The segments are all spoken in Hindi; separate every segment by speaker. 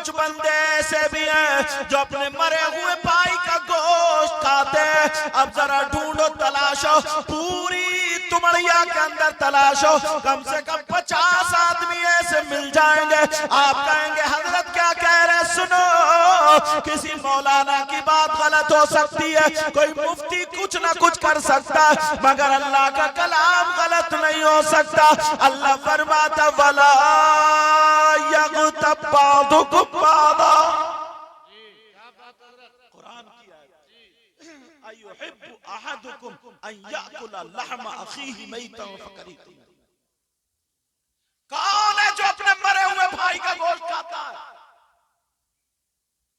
Speaker 1: कुछ बंदे ऐसे भी हैं जो अपने मरे हुए भाई का गोश्त खाते हैं। अब जरा ढूंढो, तलाशो, पूरी तुमड़िया के अंदर तलाशो, कम से कम 50 आदमी ऐसे मिल जाएंगे। आप कहेंगे हजरत क्या कह रहे, सुनो, किसी मौलाना की बात गलत हो सकती है, कोई मुफ्ती कुछ ना कुछ कर सकता है, मगर अल्लाह का कलाम गलत नहीं हो सकता। अल्लाह फरमाता वला यग़्तब बादुकुम बादा। कुरान की आयत, अयुहिब्बु अहदुकुम अन याकुला लहमा अखीहि मैतन फकरीतुम। कौन है जो अपने मरे हुए भाई का गोश्त खाता है?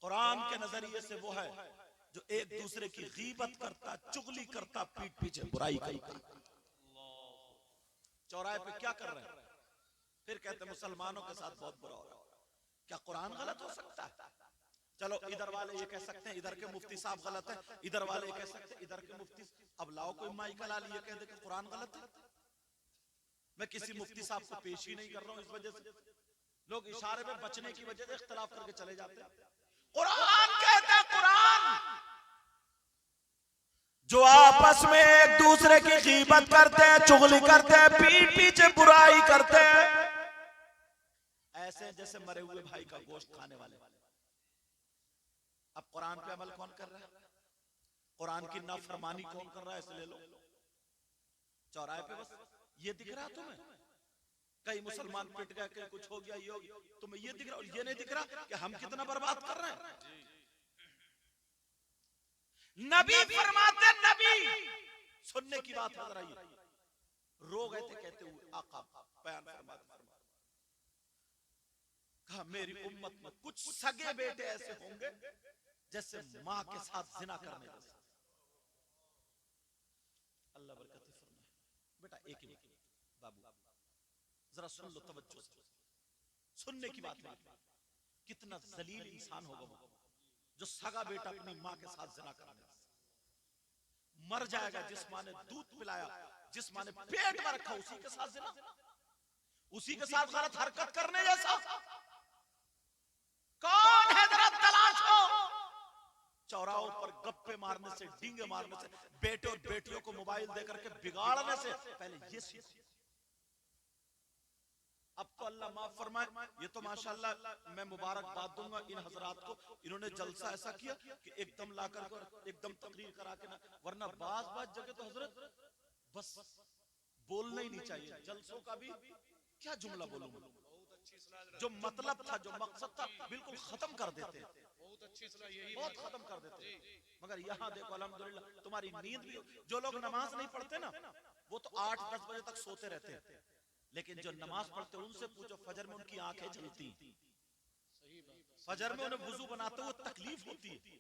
Speaker 1: कुरान के नजरिए से वो है जो एक दूसरे की गीबत करता, चुगली करता, पीठ पीछे बुराई करता। चौराहे पे क्या कर रहे हैं, फिर कहते मुसलमानों के साथ बहुत बुरा हो रहा है। क्या कुरान गलत हो सकता है? चलो इधर वाले ये कह सकते हैं इधर के मुफ्ती साहब गलत है, इधर वाले कह सकते हैं इधर के मुफ्ती। अब लाओ कोई माइकल आली ये कह दे कि कुरान गलत है। मैं किसी मुफ्ती साहब को पेश ही नहीं कर रहा हूं, इस वजह से लोग इशारे में बचने की वजह से इख्तिलाफ करके चले जाते हैं। कुरान कहता है, कुरान जो आपस में एक दूसरे की गीबत करते हैं, चुगली करते हैं, पीठ पीछे बुराई करते हैं, ऐसे जैसे मरे हुए भाई का गोश्त खाने वाले। अब कुरान पे अमल कौन कर रहा है? कुरान की नाफरमानी कौन कर रहा है? इसलिए लो चौराहे पे बस ये दिख रहा तुम्हें, कई मुसलमान पिट गए, कहीं कुछ हो गया, ये हो गया, तुम्हें ये दिख रहा और ये नहीं दिख रहा कि हम कितना बर्बाद कर रहे हैं। नबी फरमाते, नबी सुनने की बात नजर आई, रो गए थे कहते हुए, आका बयान फरमाते, कहा मेरी उम्मत में कुछ सगे बेटे ऐसे होंगे जैसे मां के साथ जिना करने जैसे। अल्लाह बरकत फरमाए। बेटा एक ही बाबू जरा सुन लो तवज्जो से, सुनने की बात नहीं। कितना जलील इंसान होगा वो जो सगा बेटा अपनी मां के साथ जिना करने मर जाएगा, जिस मां ने दूध पिलाया, जिस मां ने पेट में रखा, उसी के साथ जिना, उसी के साथ गलत हरकत करने जैसा। कौन है जरा तलाश हो। चौराहों पर गप्पे मारने से, डींगे मारने से, बेटे और बेटियों को मोबाइल देकर के बिगाड़ने से पहले ये सीखो। अब तो अल्लाह माफ फरमाए, ये तो माशाअल्लाह मैं मुबारकबाद दूंगा इन हजरात को, इन्होंने जलसा ऐसा किया कि एकदम लाकर एकदम तकरीर करा के ना, वरना बाज जगह तो हजरत बस बोलना ही नहीं चाहिए। जलसों का भी क्या जुमला बोलूंगा, जो मतलब था, जो मकसद था, बिल्कुल खत्म कर देते, बहुत खत्म कर देते। मगर यहाँ देखो अल्हम्दुलिल्लाह तुम्हारी नींद भी, जो लोग नमाज नहीं पढ़ते ना वो तो 8-10 बजे तक सोते रहते हैं, लेकिन जो नमाज पढ़ते उनसे पूछो फजर में उनकी आंखें जलती, फजर में उन्हें वुजू बनाते हुए तकलीफ होती है।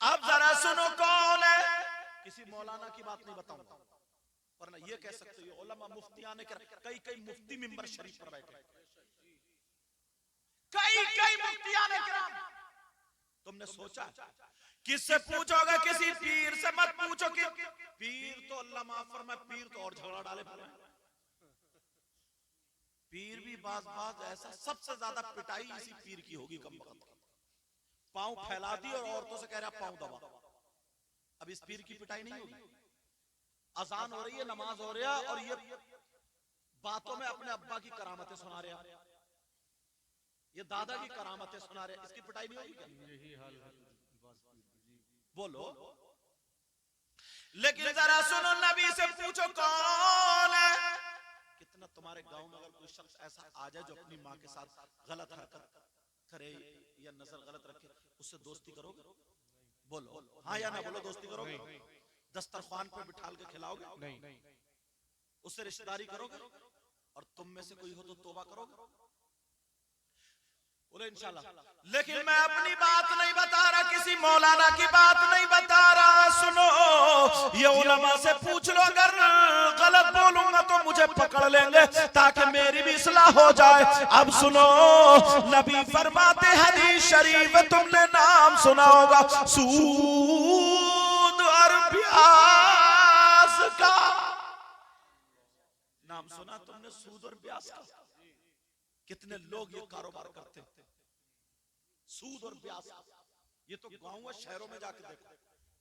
Speaker 1: अब जरा सुनो कौन है, किसी मौलाना की बात नहीं बताऊंगा, वरना ये कह सकते हो उलमा मुफ्तियाने कई मुफ्ती मिंबर शरीफ पर बैठे, कई मुफ्तियाने किराम। तुमने सोचा किससे पूछोगे? किसी पीर से मत पूछो कि पीर तो अल्लाह माफ फरमाए, पीर तो और झगड़ा डाले पड़े। पीर भी बाज ऐसा, सबसे ज्यादा पिटाई इसी पीर की होगी। कम पांव फैला दी और औरतों से कह रहा पांव दबा। अब इस पीर की पिटाई नहीं होगी। अजान हो रही है, नमाज हो रहा है और ये बातों में अपने अब्बा की करामतें सुना रहा, ये दादा की करामतें सुना रहे, इसकी पिटाई नहीं होगी क्या? यही हाल है। बोलो। लेकिन जरा सुनो, नबी से पूछो कौन है। कितना तुम्हारे गांव में अगर कोई शख्स ऐसा आ जाए जो अपनी माँ के साथ गलत हरकत करे या नजर गलत रखे, उससे दोस्ती करोगे? बोलो हाँ या ना, बोलो दोस्ती करोगे? दस्तरखान पे बिठाल के खिलाओगे? नहीं। उससे रिश्तेदारी करोगे? और तुम में से कोई हो तो तौबा करोगे? बोले इंशाल्लाह। लेकिन मैं अपनी बात नहीं बता रहा, किसी मौलाना की बात नहीं बता रहा। सुनो, ये उलमा से पूछ लो, अगर गलत बोलूंगा तो मुझे पकड़ लेंगे ताकि मेरी भी इस्लाह हो जाए। अब सुनो, नबी फरमाते हदीस शरीफ तुमने नाम सुना होगा, सूद और ब्याज का नाम सुना तुमने? सूद और ब्याज का कितने लोग ये कारोबार करते हैं, सूद और ब्याज। ये तो गांव शहरों में जाके देखो,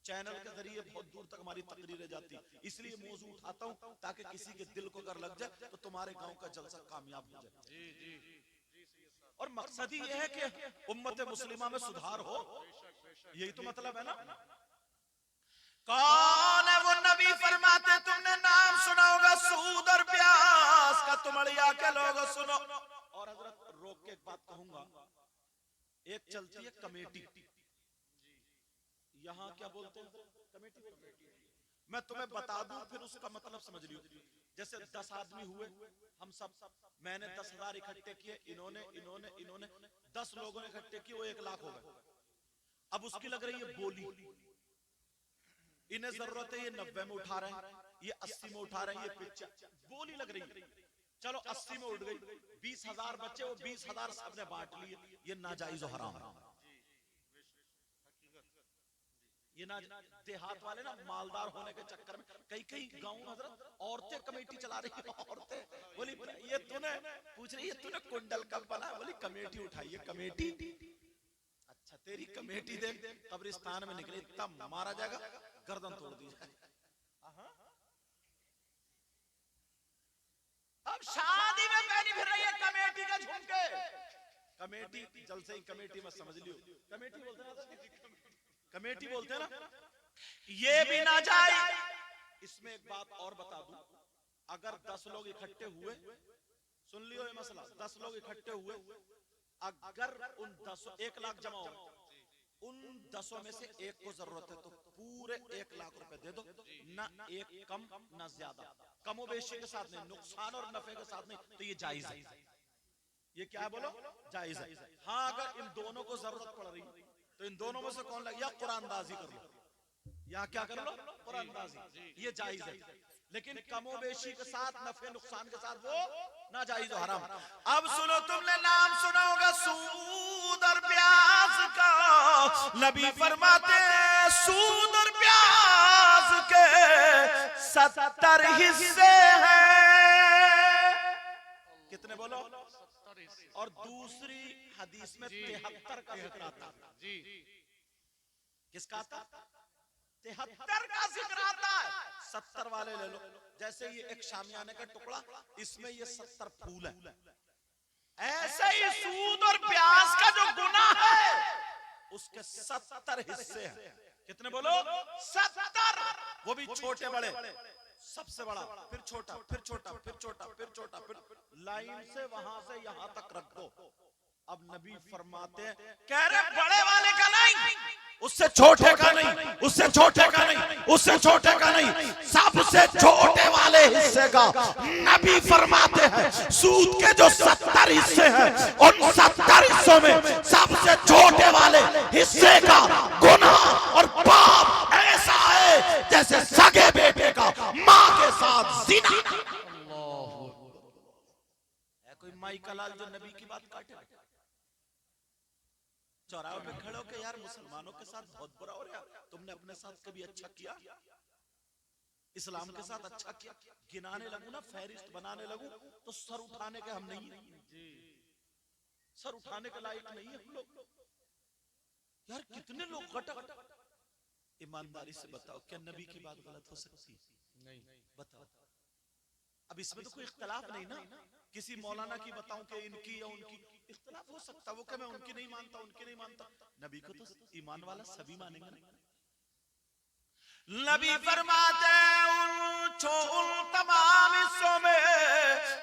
Speaker 1: चैनल के जरिए बहुत दूर तक हमारी तकरीरें जाती, इसलिए मौजू उठाता हूं ताकि किसी के दिल को अगर लग जाए तो तुम्हारे गांव का जलसा कामयाब हो जाए। और मकसद ही यह है कि उम्मत मुस्लिमा में सुधार हो, यही तो मतलब है ना। कौन है वो नबी, फरमाते तुमने नाम सुना होगा सूद और ब्याज का, तुम अड़िया के लोग सुनो। और हजरत रोक के एक बात कहूंगा, एक चलती है कमेटी, यहाँ क्या बोलते हैं कमेटी, मैं तुम्हें बता दूं फिर उसका मतलब समझ लियो। जैसे 10 आदमी हुए, हम सब, मैंने 10,000 इकट्ठे किए, इन्होंने 10 लोगों ने इकट्ठे किए, वो 1 लाख हो गए। अब उसकी लग रही है बोली, इन्हें जरूरत है ये 90 में उठा रहे हैं, ये 80 में उठा रहे हैं, ये 50 बोली लग रही है। चलो 80 में उठ गई, 20,000 बच्चे, वो 20,000 सबने बांट लिए, ये नाजायज और हराम है। ये ना देहात वाले ना मालदार होने के चक्कर में कई गांव में हजरत औरतें कमेटी चला रही है। औरतें बोली ये तूने पूछ रही है तूने कुंडल कब बना, बोली कमेटी उठाई है। कमेटी, अच्छा तेरी कमेटी देख कब्रिस्तान में निकली तब मारा जाएगा, गर्दन तोड़ दी जाए। अब शादी में पहनी फिर रही है कमेटी का झुमके, कमेटी जलसे ही कमेटी में समझ लियो, कमेटी बोलते हैं, कमेटी बोलते हैं ना, ये भी ना जाए। इसमें एक बात और बता दूं, अगर 10 लोग इकट्ठे हुए, सुन लियो ये मसला, 10 लोग इकट्ठे हुए, अगर उन 10 1 लाख जमा हो, उन 10 में से एक को जरूरत है तो पूरे 1 लाख रुपए दे दो, ना एक कम ना ज्यादा, कमो बेशी के साथ नहीं, नुकसान और नफे के साथ नहीं, तो ये जायज है। ये क्या है बोलो, जायज है। हाँ अगर इन दोनों को जरूरत पड़ रही तो इन दोनों में से कौन लगे, या कुरानदाजी कर लो, या क्या कर लो, कुरानदाजी, ये जायज है। लेकिन कमो बेशी के साथ, नफे नुकसान के साथ वो ना जायज और हराम। अब सुनो, तुमने नाम सुना होगा सूद और ब्याज का, नबी फरमाते सूद और ब्याज के 70 हिस्से हैं। कितने बोलो, और दूसरी हदीस में 73 का जिक्र आता है। किसका आता, 73 का जिक्र आता है। 70 वाले ले लो, जैसे ये एक शामियाने का टुकड़ा, इसमें ये 70 फूल है, ऐसे ही सूद और ब्याज का जो गुनाह है उसके 70 हिस्से हैं। कितने बोलो, 70, वो भी छोटे बड़े, सबसे बड़ा, फिर छोटा, फिर छोटा, फिर छोटा, फिर छोटा, फिर लाइन से वहां से यहां तक रख दो। अब नबी फरमाते हैं, कह रहे बड़े वाले का नहीं, उससे छोटे का नहीं, उससे छोटे का नहीं, उससे छोटे का नहीं, सबसे छोटे वाले हिस्से का। नबी फरमाते हैं सूद के जो 70 हिस्से हैं, उन 70 हिस्सों में सबसे छोटे वाले हिस्से का गुनाह और पाप ऐसा है जैसे सगे बेटे का मां के साथ जिना। है कोई माई का लाल जो नबी की बात काटे? चौराहे पे खड़े होके यार मुसलमानों के साथ बहुत बुरा हो रहा है, तुमने अपने साथ कभी अच्छा किया? इस्लाम के साथ अच्छा किया? गिनाने लगू ना, फहरिस्त बनाने लगू तो सर उठाने के हम नहीं है, सर उठाने के लायक नहीं है हम लोग। यार कितने लोग घटक, ईमानदारी से बताओ क्या नबी की बात गलत हो सकती? नहीं, बताओ। अब इसमें तो कोई इख्तलाफ नहीं ना, किसी मौलाना की बताऊं कि इनकी या उनकी, इख्तलाफ हो सकता, वो कि मैं उनकी नहीं मानता, उनकी नहीं मानता। नबी को तो ईमान वाला सभी मानेंगे ना। नबी फरमाते उन तमाम हिस्सों में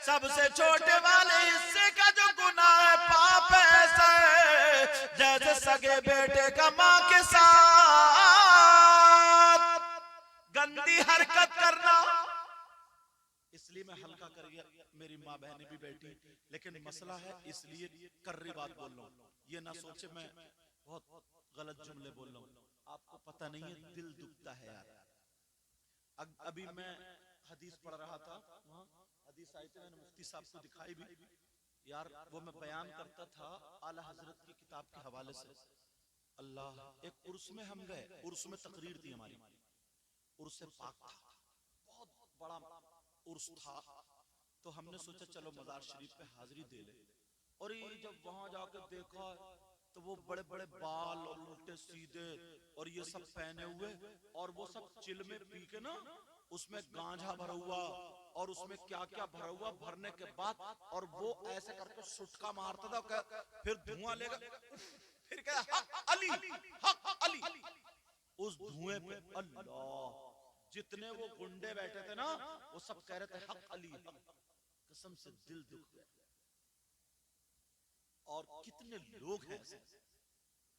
Speaker 1: सबसे छोटे वाले हिस्से का जो गुनाह है, पाप ऐसा है जैसे सगे बेटे का मां के साथ गंदी हरकत करना। इसलिए मैं हल्का कर गया, मेरी माँ बहनें भी बैठी, लेकिन मसला है इसलिए कर्री बात बोल रहा हूँ, ये ना सोचे मैं बहुत गलत जुमले बोल रहा हूँ। आपको पता नहीं है, दिल दुखता है यार। अभी मैं हदीस पढ़ रहा था, वहाँ हदीस आई थी, मैंने मुफ्ती साहब को दिखाई भी यार, वो मैं बयान करता था आला हजरत की किताब के हवाले से। अल्लाह, एक उर्स में हम गए, उर्स में तकरीर थी हमारी, उर्स पाक था, बहुत बड़ा उर्स था, तो हमने सोचा चलो मजार शरीफ पे हाजिरी दे ले। और ये जब वहां जाकर देखा तो वो बड़े बड़े बाल और उल्टे सीधे और ये सब पहने हुए, और वो सब चिल में पी के ना उसमें गांजा भरा हुआ और उसमें क्या क्या भरा हुआ, भरने के बाद और वो ऐसे करके सुटका मारता था, फिर धुआं लेगा, फिर क्या हक अली, हक अली। उस धुएं पे अल्लाह, जितने वो गुंडे बैठे थे ना वो सब कह रहे थे हक अली, कसम से दिल दुख गया। और कितने लोग हैं ऐसे,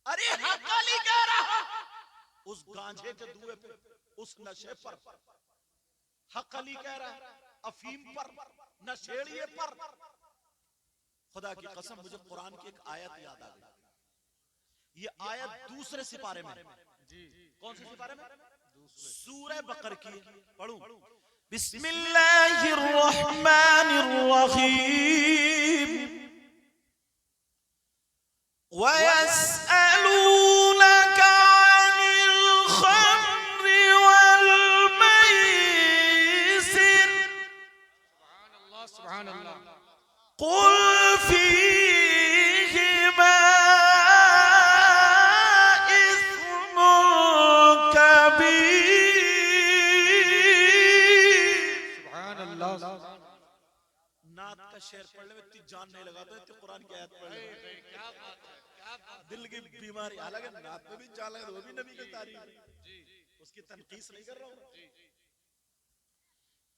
Speaker 1: अरे हक अली कह रहा उस गांजे के धुएं पे, उस नशे पर, हक अली कह रहा अफीम पर, नशेड़िए पर। खुदा की कसम मुझे कुरान की एक आयत याद आ गई। ये आयत दूसरे सिपारे में, कौन से सिपारे में? सूरह बकर की। पढ़ूं? बिस्मिल्लाहिर रहमानिर रहीम। वयस्अलूनका अनिल खम्रि वल मैसिर। सुभान अल्लाह। कुल फीहिमा इस्मुन कबीर। सुभान अल्लाह। नात का शेर पढ़ने में इतनी जान नहीं लगाता, इतनी कुरान की आयत पढ़ ले। क्या बात है, क्या बात। दिल की बीमारी, हालांकि नात में भी जान लगा, वो भी नबी की तारीफ, उसकी तनकीस नहीं कर रहा हूं।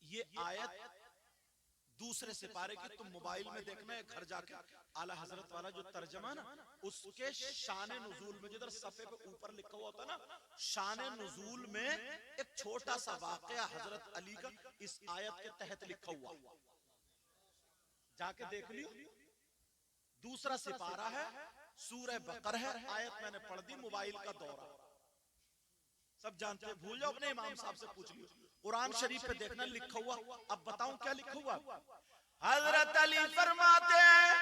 Speaker 1: ये आयत दूसरे सिपारे की तुम मोबाइल में देखना है, घर जाके आला हजरत वाला जो तर्जमा ना, उसके शान नुजूल में जिधर सफे पे ऊपर लिखा हुआ होता ना, शान नुजूल में एक छोटा सा वाकया हजरत अली का इस आयत के तहत लिखा हुआ, जाके देख लियो। दूसरा सिपारा है, सूरह बकर है, आयत मैंने पढ़ दी, मोबाइल का दौरा सब जानते हैं, भूल जाओ अपने इमाम साहब से पूछ लियो। कुरान शरीफ पे देखना लिखा हुआ, अब बताऊं क्या लिखा हुआ। हजरत अली फरमाते हैं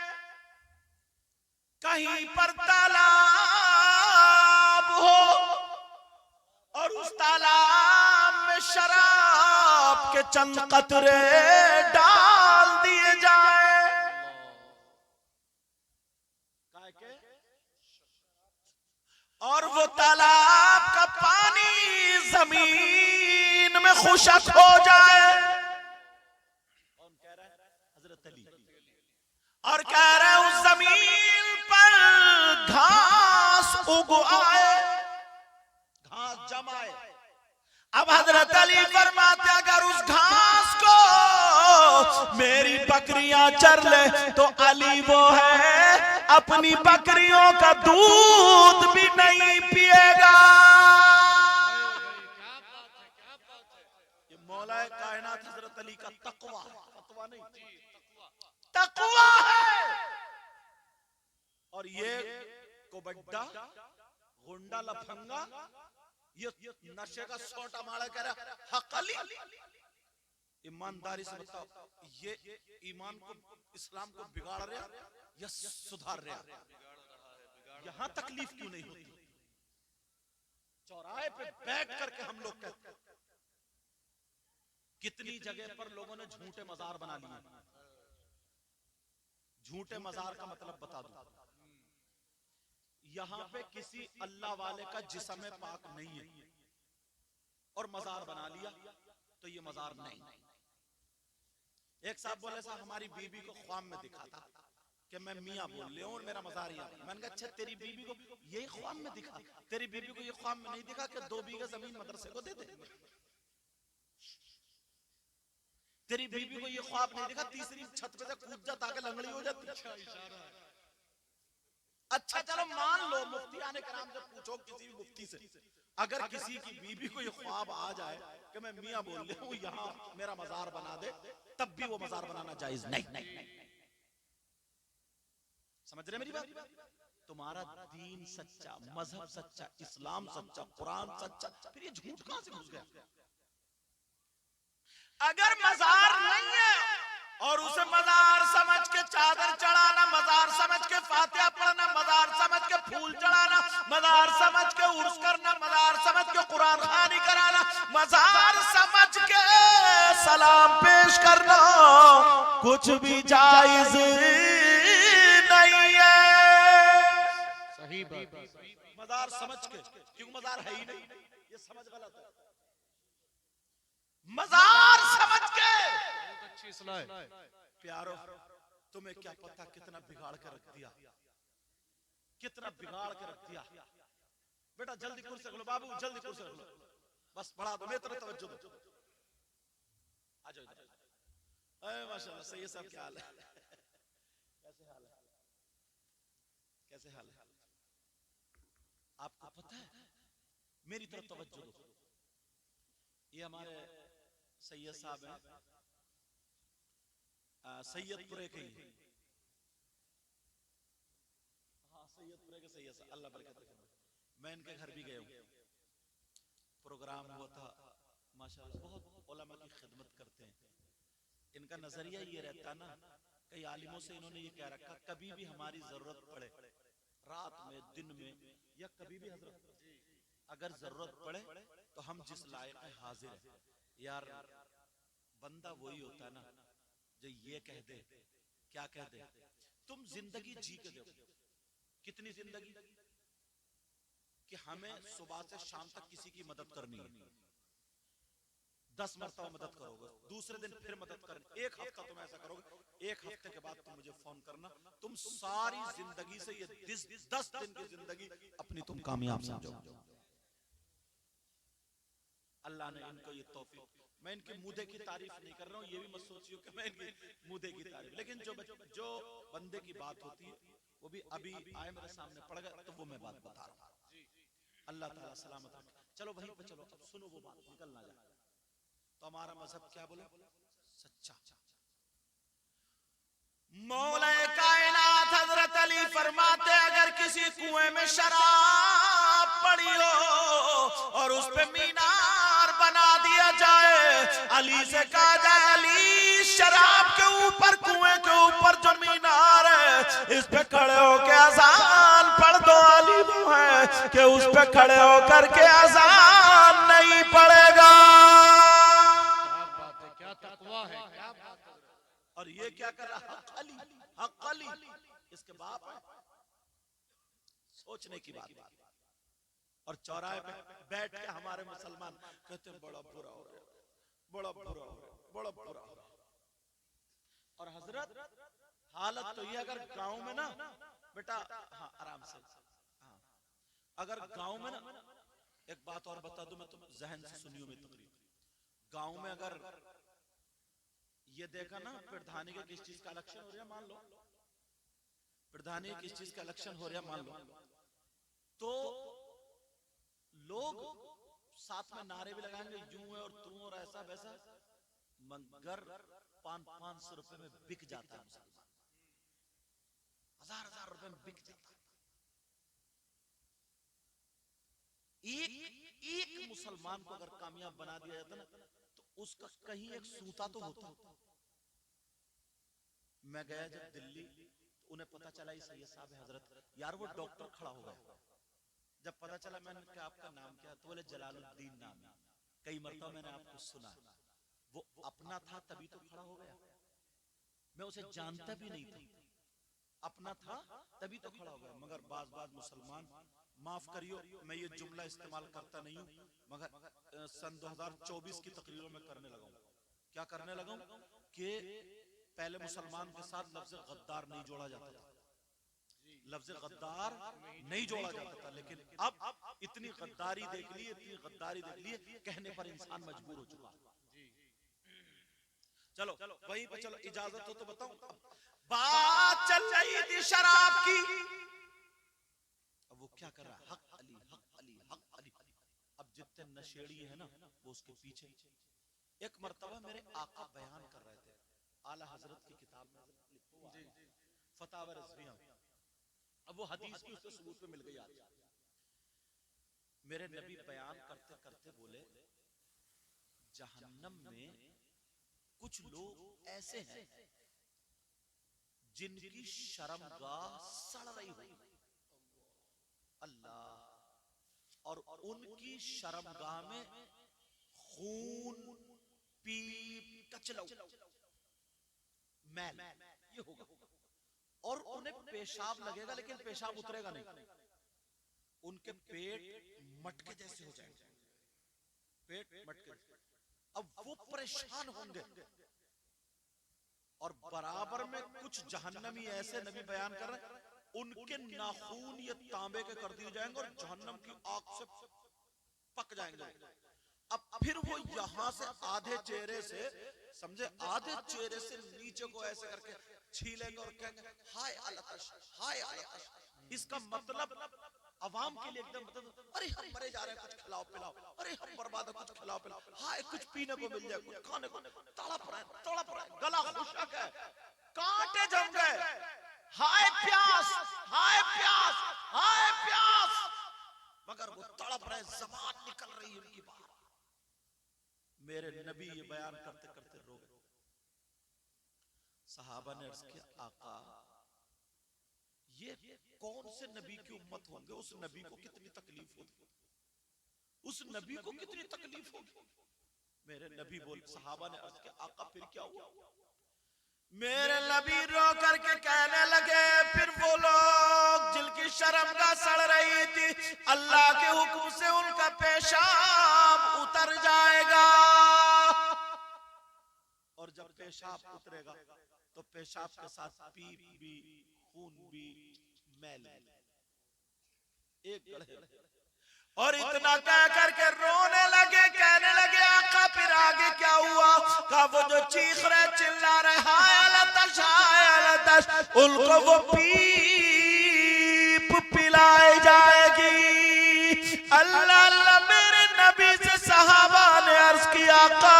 Speaker 1: कहीं पर तालाब हो और उस तालाब में शराब के चंद कतरे डाल दिए जाए, और वो तालाब का पानी जमीन में खुशक हो जाए। कौन कह रहा है? हजरत अली। और कह रहे हैं उस जमीन पर घास उग आए, घास जमाए। अब हजरत अली फरमाते अगर उस घास को मेरी बकरियां चर ले तो अली वो है अपनी बकरियों का दूध भी नहीं पिएगा। ये मौलाए कायनात हजरत अली का तकवा, फतवा नहीं, तकवा है। और ये कोबड्डा गुंडा लफंगा ये नशे का सोटा मारा कह रहा हक अली। ईमानदारी से बताओ, ये ईमान को, इस्लाम को बिगाड़ रहा या सुधार रहा? यहां तकलीफ क्यों नहीं होती? चौराहे पे बैठ करके हम लोग कहते हैं, कितनी जगह पर लोगों ने झूठे मजार बना लिए। झूठे मजार का मतलब बता दूं, यहां पे किसी अल्लाह वाले का जिस्म पाक नहीं है और मजार बना लिया तो ये मजार नहीं। एक साहब बोले साहब हमारी बीबी को ख्वाब में दिखा था कि मैं मियां बोल रहा हूं और मेरा मजार यहाँ। मैंने कहा अच्छा तेरी बीबी को यही ख्वाब में दिखा? तेरी बीबी को ये ख्वाब में नहीं दिखा कि 2 बीघा जमीन मदरसे को दे दे? तेरी बीबी को ये ख्वाब नहीं दिखा तीसरी छत पे से कूद जा ताकि लंगड़ी हो जाती? अच्छा चलो मान लो, मुफ्ती आने कराम से पूछो किसी भी मुफ्ती से, अगर किसी की बीबी को ये ख्वाब आ जाए कि मैं मियां बोल रहा हूं यहाँ मेरा मजार बना दे, तब भी वो मजार बनाना जायज नहीं। समझ रहे मेरी बात? तुम्हारा दीन सच्चा, मजहब सच्चा, इस्लाम सच्चा, कुरान सच्चा, फिर ये झूठ कहां से घुस गया? अगर मजार नहीं है और उसे मजार समझ के चादर चढ़ाना, मजार समझ के फातिहा पढ़ना, मजार समझ के फूल चढ़ाना, मजार समझ के उर्स करना, मजार समझ के कुरान खानी कराना, मजार समझ के सलाम पेश करना कुछ भी जायज नहीं।
Speaker 2: सही बात।
Speaker 1: मजार समझ के, क्यों मजार है ही नहीं, ये समझ गलत है। मजार समझ के,
Speaker 2: बहुत अच्छी सलाह है।
Speaker 1: प्यारो तुम्हें क्या पता कितना बिगाड़ के रख दिया, कितना बिगाड़ के रख दिया। बेटा जल्दी कुर्सी रख लो, बाबू जल्दी कुर्सी रख लो, बस बढ़ा दो, मेरी तरफ तवज्जो दो। आ जाओ इधर। अरे माशाल्लाह, सही है सब, क्या हाल है, कैसे हाल है, कैसे हाल है? आपको पता है, मेरी तरफ तवज्जो दो। ये हमारे सैयद साहब हैं, सैयदपुरे के ही, हाँ सैयदपुरे के सैयद साहब, अल्लाह बरकत रखे। मैं इनके घर भी गया हूँ, प्रोग्राम हुआ था माशाल्लाह, बहुत उलमा की खिदमत करते हैं। इनका नजरिया ये रहता ना, कई आलिमों से इन्होंने ये कह रखा, कभी भी हमारी जरूरत पड़े, रात में दिन में या कभी भी हजरत अगर जरूरत पड़े तो हम जिस लायक है हाजिर है। यार बंदा वही होता है ना जो ये कह दे, क्या कह दे, तुम जिंदगी जी के देखो, कितनी जिंदगी कि हमें सुबह से शाम तक किसी की मदद करनी है, 10 मरतबा मदद करोगे, दूसरे दिन फिर मदद करनी, एक हफ्ता तुम ऐसा करोगे, एक हफ्ते के बाद तुम मुझे फोन करना, तुम सारी जिंदगी से ये 10 दिन की जिंदगी अपनी तुम कामयाब समझो। अल्लाह ने इनको ये तौफीक, मैं इनके मुद्दे की तारीफ नहीं कर रहा हूँ, ये भी मत सोचियो कि मैं इनके मुद्दे की तारीफ, लेकिन जो बंदे की बात होती है वो भी अभी आए मेरे सामने पड़ गए तो वो मैं बात बता रहा हूँ। अल्लाह ताला सलामत रखे। चलो वहीं पे चलो, अब सुनो वो बात, निकल ना जाए। तो हमारा मजहब क्या बोले, सच्चा। मौला कायनात हजरत अली फरमाते, अगर किसी कुएं में शराब पड़ी हो और उस पे मीनार बना दिया जाए, अली से कहा जाए, अली शराब के ऊपर, कुएं के ऊपर जो मीनार है इस पे खड़े होके अजान पढ़ दो, अली वो है कि उस पे खड़े होकर के अजान नहीं पड़ेगा।
Speaker 2: क्या तकवा है, क्या बात है।
Speaker 1: और ये क्या कर रहा, हक अली, हक अली, इसके बाप है, सोचने की बात। और चौराहे पे बैठ के हमारे मुसलमान कहते हैं बड़ा बुरा हो रहा है, बड़ा बुरा हो रहा है, बड़ा बुरा हो रहा है। और हजरत हालत तो ये, अगर गांव में ना बेटा, हाँ आराम से, हाँ अगर गांव में ना, एक बात और बता दूं मैं, तुम जहन से सुनियो मेरी तकरीर। गांव में अगर ये देखा ना, प्रधानी के किस चीज का इलेक्शन हो रहा है, मान लो प्रधानी किस चीज का इलेक्शन हो रहा है मान लो, तो लोग साथ में नारे भी लगाएंगे, यूं है और तू और ऐसा वैसा, मगर 500 रुपए में बिक जाता है मुसलमान, 1000 रुपए में बिक जाता है। एक मुसलमान को अगर कामयाब बना दिया जाता ना, तो उसका कहीं एक सूता तो होता। मैं गया जब दिल्ली, तो उन्हें पता चला ये सैयद साहब हजरत, यार वो डॉक्टर खड़ा हो गया। जब पता चला, मैंने कहा आपका नाम क्या, तो बोले जलालुद्दीन नाम है, कई मरतबा मैंने आपको सुना। वो अपना था तभी तो खड़ा हो गया, मैं उसे जानता भी नहीं था, अपना था तभी तो खड़ा हो गया। मगर बाज मुसलमान, माफ करियो मैं ये जुमला इस्तेमाल करता नहीं हूं, मगर सन 2024 की तकरीरों में करने लगा हूं। क्या करने लगा हूं कि पहले मुसलमान के साथ लफ्ज गद्दार नहीं जोड़ा जाता था, लफ्ज गद्दार नहीं जोड़ा जाता था, लेकिन अब इतनी गद्दारी देख ली, इतनी गद्दारी देख ली, कहने पर इंसान मजबूर हो चुका। चलो वहीं पर चलो, इजाजत हो तो बताऊं। बात चल रही थी शराब की, अब वो क्या कर रहा है, हक अली, हक अली, हक अली। अब जितने नशेड़ी है ना वो उसके पीछे। एक मर्तबा मेरे आका बयान कर रहे थे, आला हजरत की किताब में लिखा हुआ है फतावा रज़विया, अब वो हदीस की उससे सबूत पे मिल गई आज। मेरे नबी बयान करते करते बोले, जहन्नम में कुछ लोग ऐसे हैं जिनकी शर्मगाह सड़ रही होगी, अल्लाह, और उनकी शर्मगाह में खून, पीप, कचलौ, मैल ये होगा, और उन्हें पेशाब लगेगा लेकिन पेशाब उतरेगा नहीं। उनके पेट मटके जैसे हो जाएंगे, पेट मटके। अब वो परेशान होंगे और बराबर में कुछ जहन्नमी ऐसे नबी बयान कर रहे हैं, उनके नाखून ये तांबे के कर दिए जाएंगे और जहन्नम की आग से पक जाएंगे। अब फिर वो यहां से आधे चेहरे से, समझे, आधे चेहरे से नीचे को ऐसे करके छीलेंगे और कहेंगे हाय अलतश, हाय अलतश। इसका मतलब अवाम के लिए एकदम मतलब, अरे हम मरे जा रहे हैं, कुछ खिलाओ पिलाओ, अरे हम बर्बाद है, कुछ खिलाओ पिलाओ, हाय कुछ पीने को मिल जाए, कुछ खाने को, तड़प रहे, गला खुशक है, कांटे जम गए, हाय प्यास, हाय प्यास, हाय प्यास, मगर वो तड़प रहे, ज़बान निकल रही है उनकी बात। मेरे नबी ये बयान करते करते रो गए। सहाबा ने अर्ज किया, आका ये कौन से नबी की उम्मत होंगे, उस नबी को कितनी तकलीफ होगी, उस नबी को कितनी तकलीफ होगी। मेरे नबी बोल, सहाबा ने अर्ज किया, आका फिर क्या हुआ। मेरे नबी रो करके कहने लगे, फिर वो लोग जिनकी शर्मगाह सड़ रही थी, अल्लाह के हुक्म से उनका पेशाब उतर जाएगा, और जब पेशाब उतरेगा तो पेशाब के साथ पीप भी, खून भी, मैल एक गढ़े। और इतना कह करके रोने लगे, कहने लगे आका फिर आगे क्या हुआ। का वो जो चीख रहे चिल्ला रहे हाय अलतश, हाय अलतश, उनको वो पीप पिलाई जाएगी। अल्लाह अल्लाह, मेरे नबी से सहाबा ने अर्ज किया, आका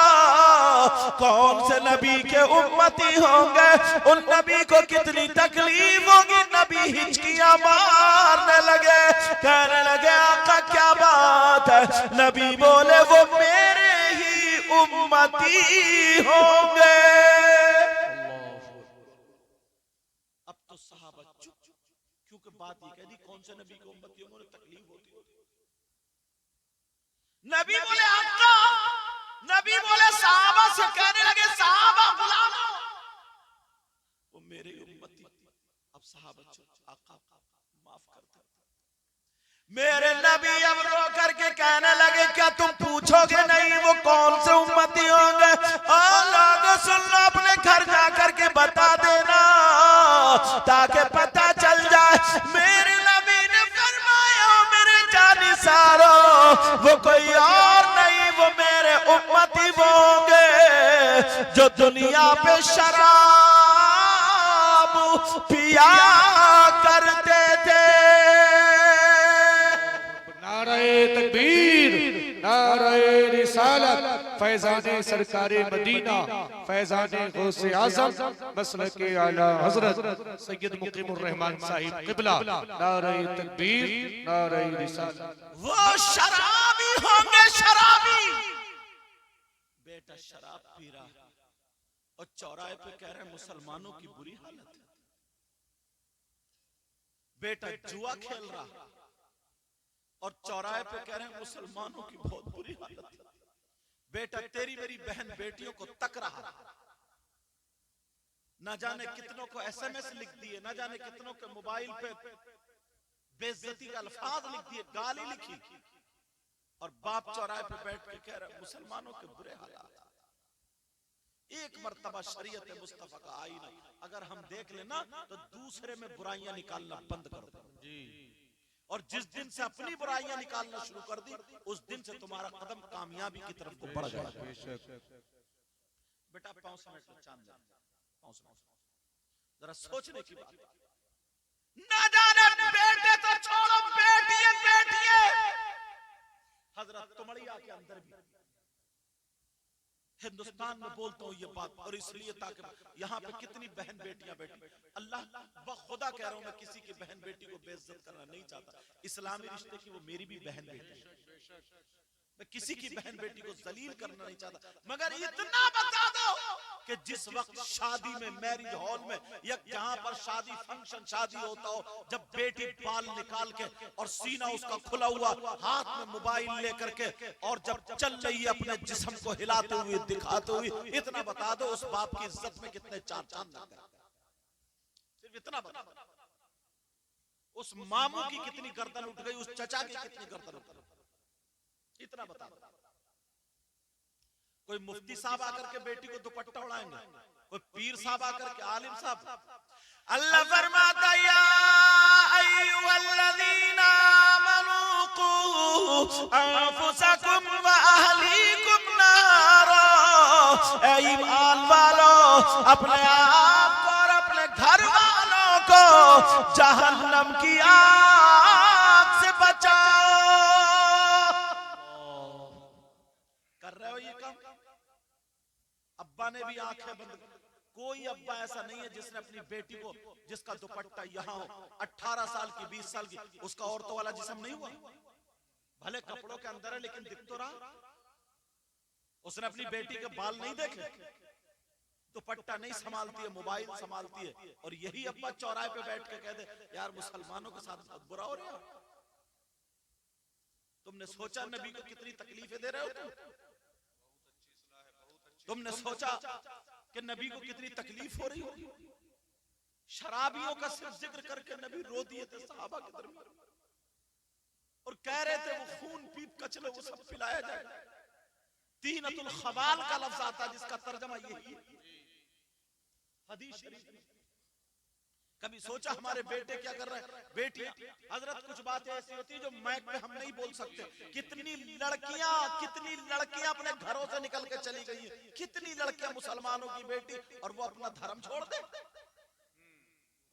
Speaker 1: कौन से नबी के उम्मती होंगे, उन नबी को कितनी तकलीफ होगी। नबी हिचकियां मारने लगे, कहने लगे आका क्या बात है। नबी बोले वो मेरे ही उम्मती होंगे। अब तो सहाबा चुप, क्योंकि बात ये कह दी कौन से नबी के उम्मती होंगे, उन्हें तकलीफ होती। नबी बोले आका, नबी बोले सहाबा से, कहने लगे सहाबा गुलाम वो मेरे उम्मती। अब सहाबा चुप, आका माफ कर दो। मेरे नबी अब रो करके कहने लगे क्या तुम पूछोगे नहीं वो कौन से उम्मती होंगे। लोगों सुन लो, अपने घर जा करके बता देना ताकि पता चल जाए। मेरे नबी ने फरमाया मेरे जानिसारो, वो कोई और नहीं, वो मेरे उम्मती होंगे जो दुनिया पे शराब पिया करते थे।
Speaker 2: नारे तकबीर, नारे रिसालत, फैजाने सरकारे मदीना, फैजाने गौसे आज़म, मसलके आला हजरत सैयद मुकीमुर रहमान साहिब क़िबला। नारे तकबीर, नारे रिसालत।
Speaker 1: वो शराबी होंगे, शराबी। बेटा शराब पी रहा है और चौराहे पे कह रहे हैं मुसलमानों की बुरी हालत है। बेटा जुआ खेल रहा है और चौराहे पे कह रहे हैं मुसलमानों की बहुत बुरी हालत है। बेटा तेरी मेरी बहन बेटियों को तक रहा, ना जाने कितनों को एसएमएस लिख दिए, ना जाने कितनों के मोबाइल पे बेइज्जती का अल्फाज लिख दिए, गाली लिखी, और बाप चौराहे पे बैठ के कह रहा मुसलमानों के बुरे हालात। एक मर्तबा शरीयत मुस्तफा का आईना अगर हम देख लेना तो दूसरे में बुराइयां निकालना बंद कर दो जी। और जिस दिन से अपनी बुराइयां निकालना शुरू कर दी, उस दिन से तुम्हारा कदम कामयाबी की तरफ को बढ़ जाएगा। बेटा पांव समेट लो, चांद पांव समेट, जरा सोचने की बात। ना जाने बेटे तो छोड़ो, बेटियां बेटियां हजरत तुमड़िया के अंदर भी हिंदुस्तान में बोलता हूँ ये बात, और इसलिए ताकि यहाँ पे कितनी बहन बेटियां बैठी। अल्लाह बखुदा कह रहा हूँ, मैं किसी की बहन बेटी को बेइज्जत करना नहीं चाहता। इस्लामी रिश्ते की वो मेरी भी बहन बेटी है, मैं किसी की बहन बेटी को जलील करना नहीं चाहता। मगर इतना बता दो कि जिस वक्त शादी में, मैरिज हॉल में या जहां पर शादी फंक्शन शादी होता हो, जब बेटी बाल निकाल के और सीना उसका खुला हुआ, हाथ में मोबाइल लेकर के, और जब चल रही है अपने जिस्म को हिलाते हुए दिखाते हुए, इतना बता दो उस बाप की इज्जत में कितने चार चांद लगते हैं। सिर्फ इतना बता। उस मामू की कितनी गर्दन उठ गई, उस चचा की कितनी गर्दन उठ गई, इतना बता। कोई मुफ्ती साहब आकर के बेटी को दुपट्टा उड़ाएंगे, कोई पीर साहब आकर के, आलिम साहब। अल्लाह फरमाता या अय्युहल्लज़ीना आमनू कू अनफुसकुम व अहलीकुम नारा, ऐ ईमान वालों अपने आप को और अपने घर वालों को जहन्नम की आग से बचाओ। कर रहे हो ये काम? अब्बा ने भी आंखें बंद। कोई अब्बा ऐसा नहीं है जिसने अपनी बेटी को, जिसका दुपट्टा यहाँ हो, 18 साल की 20 साल की, उसका औरतों वाला जिस्म नहीं हुआ, भले कपड़ों के अंदर है लेकिन दिख तो रहा। उसने अपनी बेटी के बाल नहीं देखे, दुपट्टा नहीं संभालती है, मोबाइल संभालती है। और यही अब्बा चौराहे पे बैठ के कह दे यार मुसलमानों के साथ बहुत बुरा हो रहा है। तुमने सोचा नबी को कितनी तकलीफें दे रहे हो? तुमने सोचा कि नबी को कितनी तकलीफ हो रही होगी? शराबियों का सिर्फ जिक्र करके नबी रो दिए थे सहाबा के दरमियान, और कह रहे थे वो खून पीप कचले वो सब पिलाया जाए। तीनतुल खबाल का लफ्ज आता जिसका तर्जमा यही है, हदीस शरीफ। कभी सोचा हमारे बेटे क्या कर रहे हैं? बेटी हजरत कुछ बातें ऐसी होती है जो माइक पे हम नहीं बोल सकते। कितनी लड़कियां अपने घरों से निकल के चली गई है, कितनी लड़कियां मुसलमानों की बेटी, और वो अपना धर्म छोड़ दे।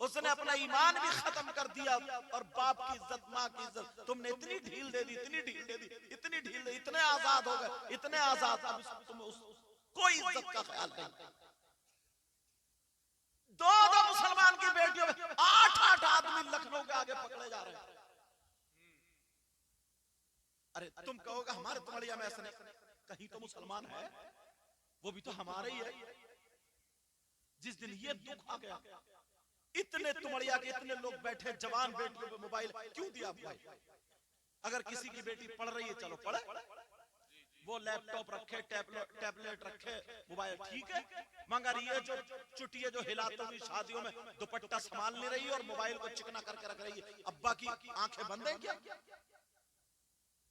Speaker 1: उसने अपना ईमान भी खत्म कर दिया, और बाप की इज्जत, माँ की इज्जत तुमने इतनी ढील दे दी, इतनी ढील दे दी, इतनी ढील दे, इतने आजाद हो गए, इतने आजाद, अब तुम कोई इज्जत का ख्याल नहीं। दो मुसलमान की बेटियों में 8-8 आदमी लखनऊ के आगे पकड़े जा रहे हैं। अरे तुम कहोगे हमारे तुमड़िया में ऐसा नहीं, कहीं तो मुसलमान है, वो भी तो हमारे ही है। जिस दिन ये दुख आ गया, इतने तुमड़िया के इतने लोग बैठे, जवान बेटियों पे मोबाइल क्यों दिया भाई? अगर किसी की बेटी पढ़ रही है चलो पढ़े, वो लैपटॉप रखे, टैबलेट रखे, मोबाइल ठीक है, मगर ये जो चुटिये जो हिलाते हुई शादियों में दुपट्टा संभाल नहीं रही और मोबाइल को चिकना करके रख रही है, अब्बा की आंखें बंद है क्या?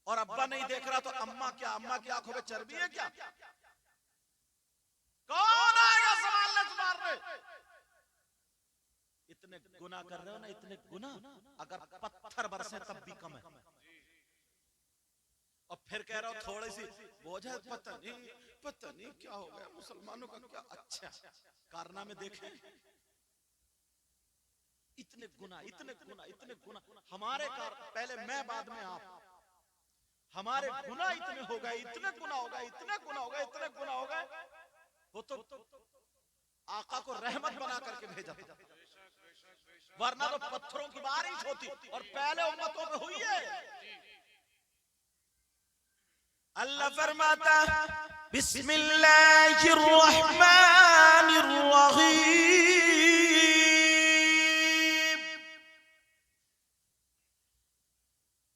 Speaker 1: और अब्बा नहीं देख रहा तो अम्मा क्या, अम्मा की आंखों में चर्बी है क्या? कौन आएगा संभालने तुम्हारे? इतने गुनाह कर रहे हो ना, इतने गुनाह, अगर पत्थर बरसे तब भी कम है। और फिर कह रहा हूं थोड़ी सी बोझ है, पता नहीं क्या हो गया मुसलमानों का, क्या अच्छा कारनामे देखे। इतने गुनाह हमारे पहले मैं बाद में आप, हमारे गुनाह इतने हो गए, इतने गुनाह हो गए, वो तो आका को रहमत बना करके भेजा था, वरना तो पत्थरों की बारिश होती। और पहले उम्मतों पे हुई है। अल्लाह फरमाता बिस्मिल्लाहिर्रहमानिर्रहीम,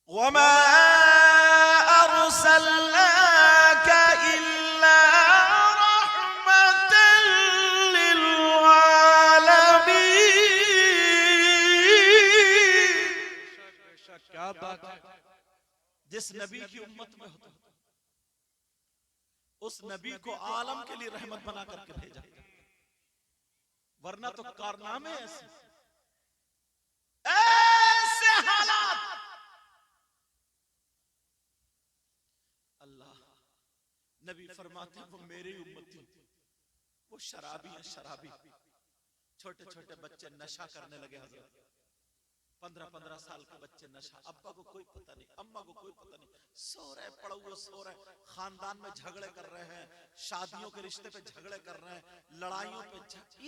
Speaker 1: वमा अरसलनाका इल्ला रहमतन लिल आलमीन।
Speaker 2: क्या बात है।
Speaker 1: जिस नबी की उम्मत में होता उस नबी को आलम के लिए रहमत बना करके भेजा, वरना तो कारनामे ऐसे हालात। अल्लाह नबी फरमाते हैं वो मेरी उम्मती, वो शराबी है, शराबी। छोटे छोटे बच्चे नशा करने लगे हजरत, 15-15 साल के बच्चे नशा, अब्बा को कोई पता नहीं, अम्मा को कोई पता नहीं, सो रहे पड़ोस सो रहे, खानदान में झगड़े कर रहे हैं, शादियों के रिश्ते पे झगड़े कर रहे हैं, लड़ाइयों पे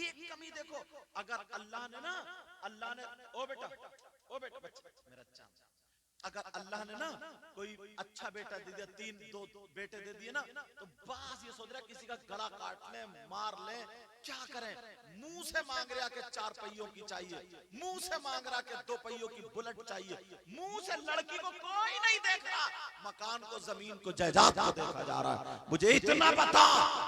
Speaker 1: एक कमी देखो। अगर अल्लाह ने ओ बेटा बच्चा मेरा चांद, अगर अल्लाह ने ना कोई अच्छा बेटा दे दिया, 3-2 बेटे दे दिए ना, तो बस ये सोच रहा है किसी का गला काट ले, मार ले, क्या करें, मुंह से मांग रहा के 4 पहियों की चाहिए, मुंह से मांग रहा के 2 पहियों की बुलेट चाहिए, मुंह से लड़की को कोई नहीं देख रहा, मकान को, जमीन को, जायदाद को देखा जा रहा है। मुझे इतना बता,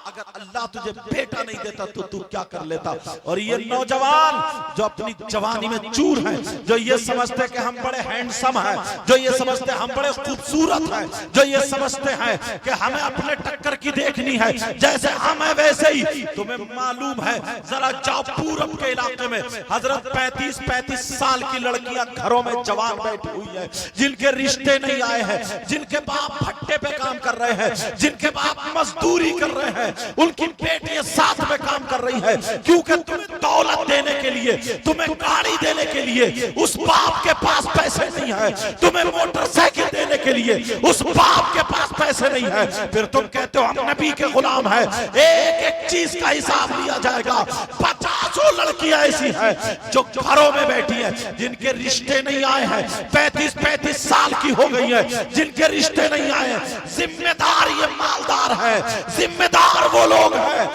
Speaker 1: अगर अल्लाह तुझे बेटा नहीं देता तो तू क्या कर लेता? और ये नौजवान जो अपनी जवानी में चूर हैं, जो ये समझते कि हम बड़े हैंडसम हैं, जो ये समझते हम बड़े खूबसूरत हैं, जो ये समझते हैं कि हमें अपने टक्कर की देखनी है, जैसे हम है वैसे ही। तुम्हें मालूम है, जरा जाओ पूरब के इलाके में, हजरत 35-35 साल की लड़कियां घरों में जवान बैठी हुई है, जिनके रिश्ते नहीं आए हैं, जिनके बाप भट्टे पे काम कर रहे हैं, जिनके बाप मजदूरी कर रहे हैं, उनकी बेटियां साथ में काम कर रही है, क्योंकि तुम्हें दौलत देने के लिए, तुम्हें गाड़ी देने के लिए उस बाप के पास पैसे नहीं है, तुम्हें मोटरसाइकिल देने के लिए उस बाप के पास पैसे नहीं है। फिर तुम कहते हो हम नबी के गुलाम हैं। एक एक चीज का हिसाब लिया जाएगा। 50 लड़कियां ऐसी हैं जो घरों में बैठी हैं, जिनके रिश्ते नहीं आए हैं, 35-35 साल की हो गई है, जिनके रिश्ते नहीं आए हैं। जिम्मेदार ये मालदार है, जिम्मेदार वो लोग हैं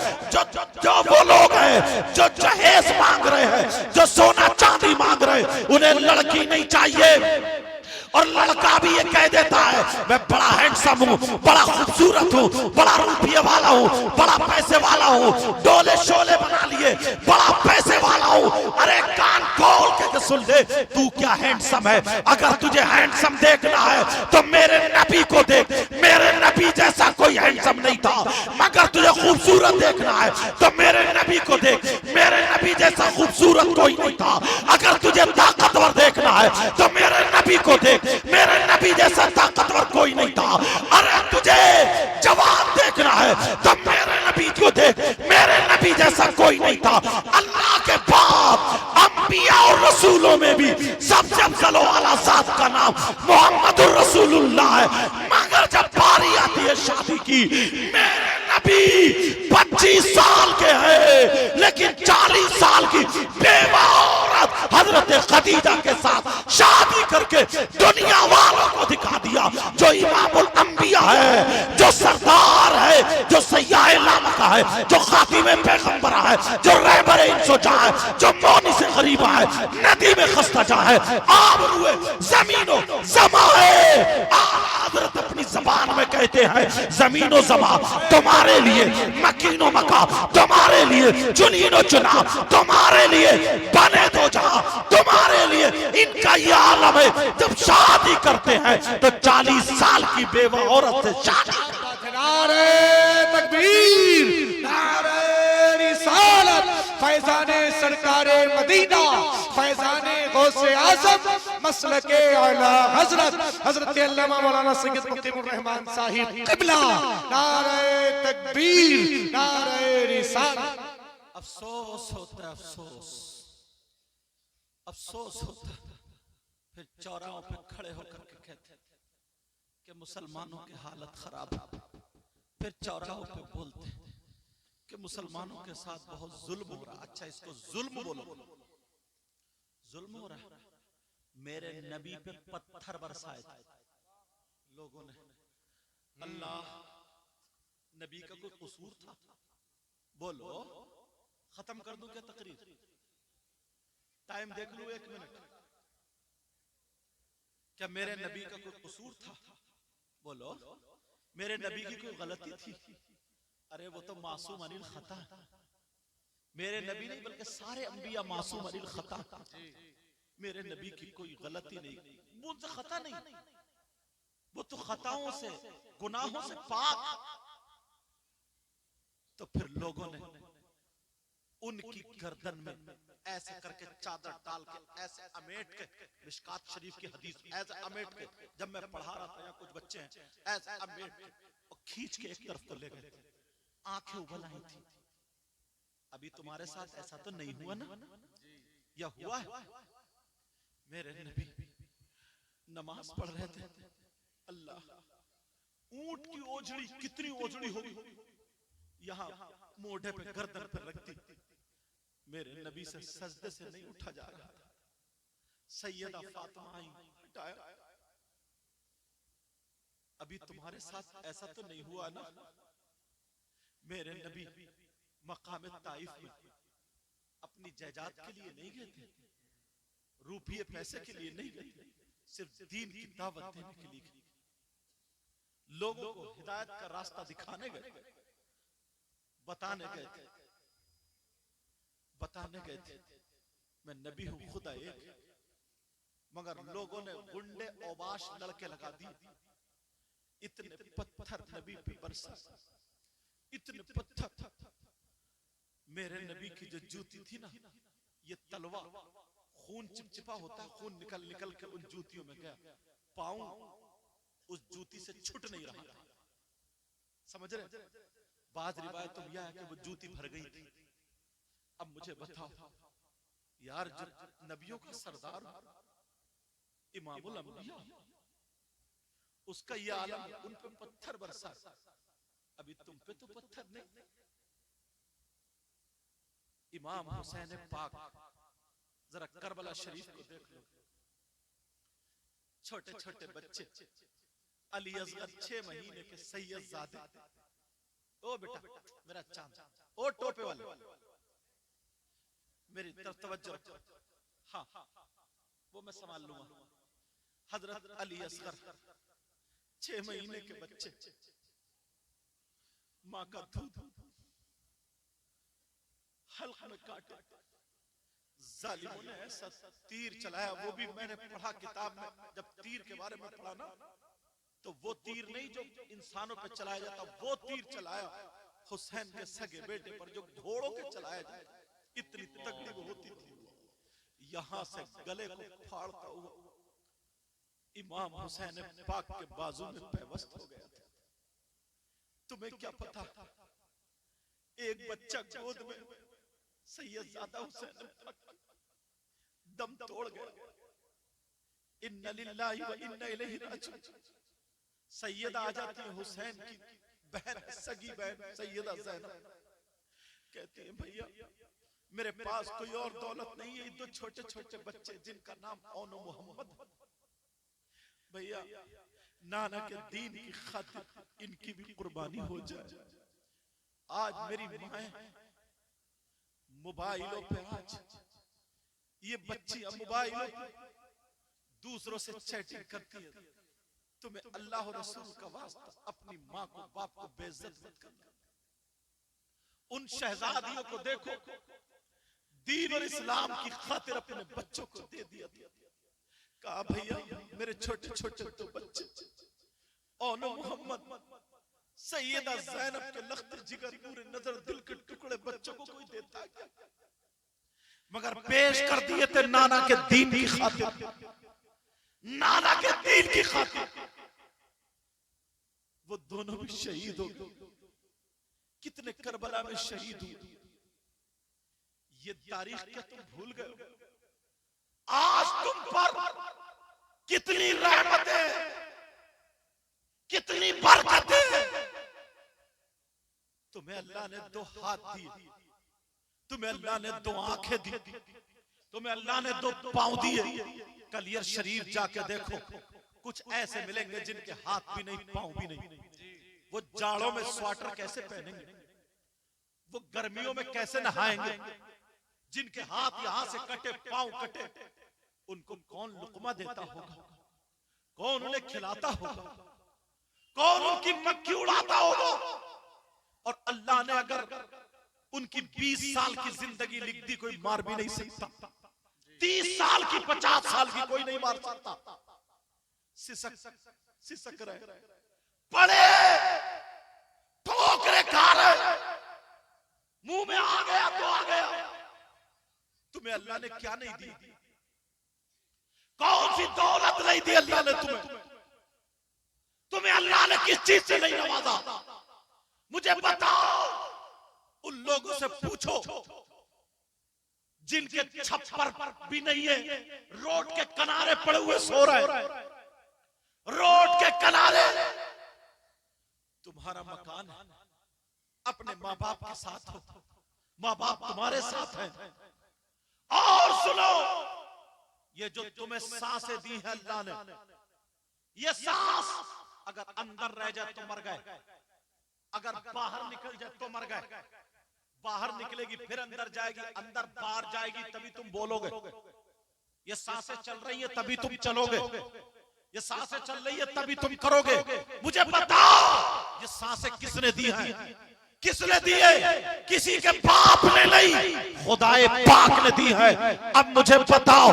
Speaker 1: जो वो लोग हैं जो जहेज मांग रहे हैं, जो सोना चांदी मांग रहे हैं। उन्हें लड़की नहीं चाहिए, और लड़का भी ये कह देता है मैं बड़ा हैंडसम हूँ, बड़ा खूबसूरत हूँ, बड़ा रुपये वाला हूँ, बड़ा पैसे वाला हूँ, डोले शोले बना लिए, बड़ा पैसे वाला हूँ। अरे कान खोल के सुन ले, तू क्या हैंडसम है? अगर तुझे हैंडसम देखना है तो मेरे नबी को देख, मेरे नबी जैसा कोई हैंडसम नहीं था। मगर तुझे खूबसूरत देखना है तो मेरे नबी को देख, मेरे नबी जैसा खूबसूरत कोई नहीं था। अगर तुझे ताकतवर देखना है तो मेरे नबी को देख, मेरे नबी जैसा ताकतवर कोई नहीं था। अरे तुझे जवान देखना है तो मेरे नबी को देख, मेरे नबी जैसा कोई नहीं था। अल्लाह के बाद अंबिया और रसूलों में भी सबसे अफजल वाला जात का नाम मोहम्मदुर रसूलुल्लाह है। मगर जब बारी आती है शादी की, मेरे नबी 25 साल के हैं, लेकिन 40 साल की बेवा औरत हजरत खदीजा के साथ शादी करके दुनिया वालों को दिखा दिया जो इमामुल अंबिया है, जो सरदार है, जो सय्याह लामका है, जो खातिमे पैगंबर है, जो रहबरे इंसोजा है, जो मौनी से गरीबा है, नदी में खस्ता जा है, आबरूए जमीनो जमा है। हजरत अपनी जबान में कहते हैं जमीनो जमा तुम्हारे लिए, मकीनो मका तुम्हारे लिए, चुनीनो चुना तुम्हारे लिए, बने दो जहां तुम्हारे लिए। इनका ये आलम है, जब शादी करते हैं तो 40 साल की बेवा औरत से शादी।
Speaker 2: नारे तकबीर, नारे रिसालत, फैजाने सरकारे मदीना, फैजाने गौसे आज़म, मसलके आला हजरत हजरत अल्लामा मौलाना सैयद मुकीमुर रहमान साहिब क़िबला। नारे तकबीर, नारे रिसालत।
Speaker 1: अफसोस होता है, अफसोस होता है। फिर चौराहों पे खड़े होकर के कहते कि मुसलमानों की हालत खराब है। फिर चौराहों पे बोलते कि मुसलमानों के साथ बहुत जुल्म हो रहा। अच्छा, इसको जुल्म बोलो, जुल्म हो रहा। मेरे नबी पे पत्थर बरसाए थे लोगों ने। अल्लाह, नबी का कोई कसूर था? बोलो, खत्म कर दूं क्या तकरीर? टाइम देख लो 1 मिनट। क्या मेरे नबी का कोई कसूर था? बोलो, मेरे नबी की कोई गलती थी? अरे वो तो मासूम अनिल खता। मेरे नबी नहीं बल्कि सारे अंबिया मासूम अनिल खता। मेरे नबी की कोई गलती नहीं, वो उनसे खता नहीं, वो तो खताओं से, गुनाहों से पाक। तो फिर लोगों ने उनकी गर्दन में ऐसे करके चादर डाल के ऐसे अमेट के, मिशकात शरीफ की हदीस ऐसे अमेट के, जब मैं पढ़ा रहा था, या कुछ बच्चे हैं, ऐसे अमेट के और खींच के एक तरफ को ले गए। आंखें उबल आई थी। अभी तुम्हारे साथ ऐसा तो नहीं हुआ ना? या हुआ है? मेरे नबी नमाज पढ़ रहे थे। अल्लाह, ऊंट की ओझड़ी, कितनी ओझड़ी होगी, यहां मोढ़े पे, गर्दन पे रखती। मेरे नबी से सजदे से नहीं उठा जा रहा था। सैयदा फातिमा आई, हटाया। अभी तुम्हारे साथ ऐसा तो नहीं हुआ ना? मेरे नबी मकाम ताइफ में अपनी जायदाद के लिए नहीं गए थे, रुपये पैसे के लिए नहीं गए थे, सिर्फ दीन की दावत देने के लिए गए, लोगों को हिदायत का रास्ता दिखाने गए थे, बताने गए थे, मैं नबी हूं, खुदा एक। मगर लोगों ने गुंडे औबाश लड़के लगा दिए, इतने पत्थर नबी पे बरसा, इतने पत्थर। मेरे नबी की जो जूती थी ना, ये तलवा, खून चिपचिपा होता है, खून निकल निकल के उन जूतियों में गया, पांव उस जूती से छूट नहीं रहा था। समझ रहे? बाद रिवायत तो यह है कि वो जूती भर गई थी। अब मुझे बताओ यार, जो नबियों का सरदार इमामुल अंबिया, उसका ये आलम, उन पे पत्थर बरसा, अभी तुम पे तो पत्थर नहीं। इमाम हुसैन पाक, जरा करबला शरीफ को देख लो, छोटे छोटे बच्चे, अली असगर 6 महीने के सैयद ज़ादे, ओ बेटा मेरा चांद, ओ टोपे वाले, मेरी तरफ तवज्जो, हाँ वो मैं संभाल लूंगा। हजरत अली असगर 6 महीने के बच्चे, माँ का दूध हल्क में काटे, जालिमों ने ऐसा तीर चलाया, वो भी मैंने पढ़ा किताब में, जब तीर के बारे में पढ़ा ना, तो वो तीर नहीं जो इंसानों पे चलाया जाता, वो तीर चलाया हुसैन के सगे बेटे पर, जो घोड़ों के चलाया जाता, इतनी तगड़ी वो होती थी। यहां से गले को फाड़ता हुआ इमाम हुसैन पाक के बाजू में पेवस्त हो गया था। तुम्हें क्या पता, एक बच्चा गोद में सैयदजादा हुसैन पाक दम तोड़ गया। इन्ना लिल्लाहि व इन्ना इलैहि राजिऊन। सैयदा आ जाती है हुसैन की बहन, सगी बहन सैयदा ज़ैनब, कहती है भैया मेरे पास कोई और दौलत नहीं है, 2 छोटे छोटे बच्चे जिनका नाम औनो मोहम्मद, भैया नाना के दीन की खातिर इनकी भी कुर्बानी हो जाए। आज मेरी माएं मोबाइलों पे, आज ये बच्चियां मोबाइलों पे दूसरों से चैटिंग करती है। तुम्हें अल्लाह और रसूल का वास्ता अपनी माँ को, बाप को बेइज्जत मत करना। उन शहजादियों को देखो, दीन और इस्लाम की खातिर अपने बच्चों को दे दिया। कहा भैया मेरे छोटे छोटे 2 बच्चे, औनो मोहम्मद, सैयदा ज़ैनब के लख्त जिगर, पूरे नजर दिल के टुकड़े बच्चों को कोई देता क्या? मगर पेश कर दिए थे नाना के दीन की खातिर, नाना के दीन की खातिर। वो दोनों भी शहीद हो गए। कितने करबला में शहीद हुए, ये तारीख क्या तुम भूल गए? आज तुम पर कितनी रहमतें, कितनी बरकतें। तुम्हें अल्लाह ने 2 हाथ दिए, तुम्हें अल्लाह ने 2 आंखें दी, तुम्हें अल्लाह ने 2 पांव दिए। कलियर शरीफ जाके देखो, कुछ ऐसे मिलेंगे जिनके हाथ भी नहीं, पांव भी नहीं। वो जाड़ों में स्वेटर कैसे पहनेंगे, वो गर्मियों में कैसे नहाएंगे, जिनके हाथ यहां से कटे, पांव कटे, उनको कौन लुकमा देता होगा, कौन उन्हें खिलाता होगा, कौन उनकी मक्खी उड़ाता होगा। और अल्लाह ने अगर उनकी 20 साल की जिंदगी लिख दी, कोई मार भी नहीं सकता। 30 साल की, 50 साल की कोई नहीं मार सकता। सिसक रहे, पड़े ठोकरे खा रहे, मुंह में आ गया तो आ गया। तुम्हें अल्लाह ने क्या नहीं दी? कौन सी दौलत नहीं दी अल्लाह ने तुम्हें? तुम्हें अल्लाह ने किस चीज से नहीं नवाजा? मुझे बताओ। उन लोगों से पूछो जिनके छप्पर भी नहीं है, रोड के किनारे पड़े हुए सो रहे, रोड के किनारे। तुम्हारा मकान है, अपने माँ बाप के साथ हो, माँ बाप तुम्हारे साथ हैं। और सुनो, ये जो तुम्हें सांसें दी है अल्लाह ने, ये सांस अगर अंदर रह जाए तो मर गए, अगर बाहर निकल जाए तो मर गए। बाहर निकलेगी फिर अंदर जाएगी, अंदर बाहर जाएगी, तभी तुम बोलोगे। ये सांसें चल रही है तभी तुम चलोगे, ये सांसें चल रही है तभी तुम करोगे। मुझे बताओ ये सांसें किसने दी हैं? किसने दी है? किसी के बाप ने नहीं, खुदाए पाक ने दी है। अब मुझे बताओ,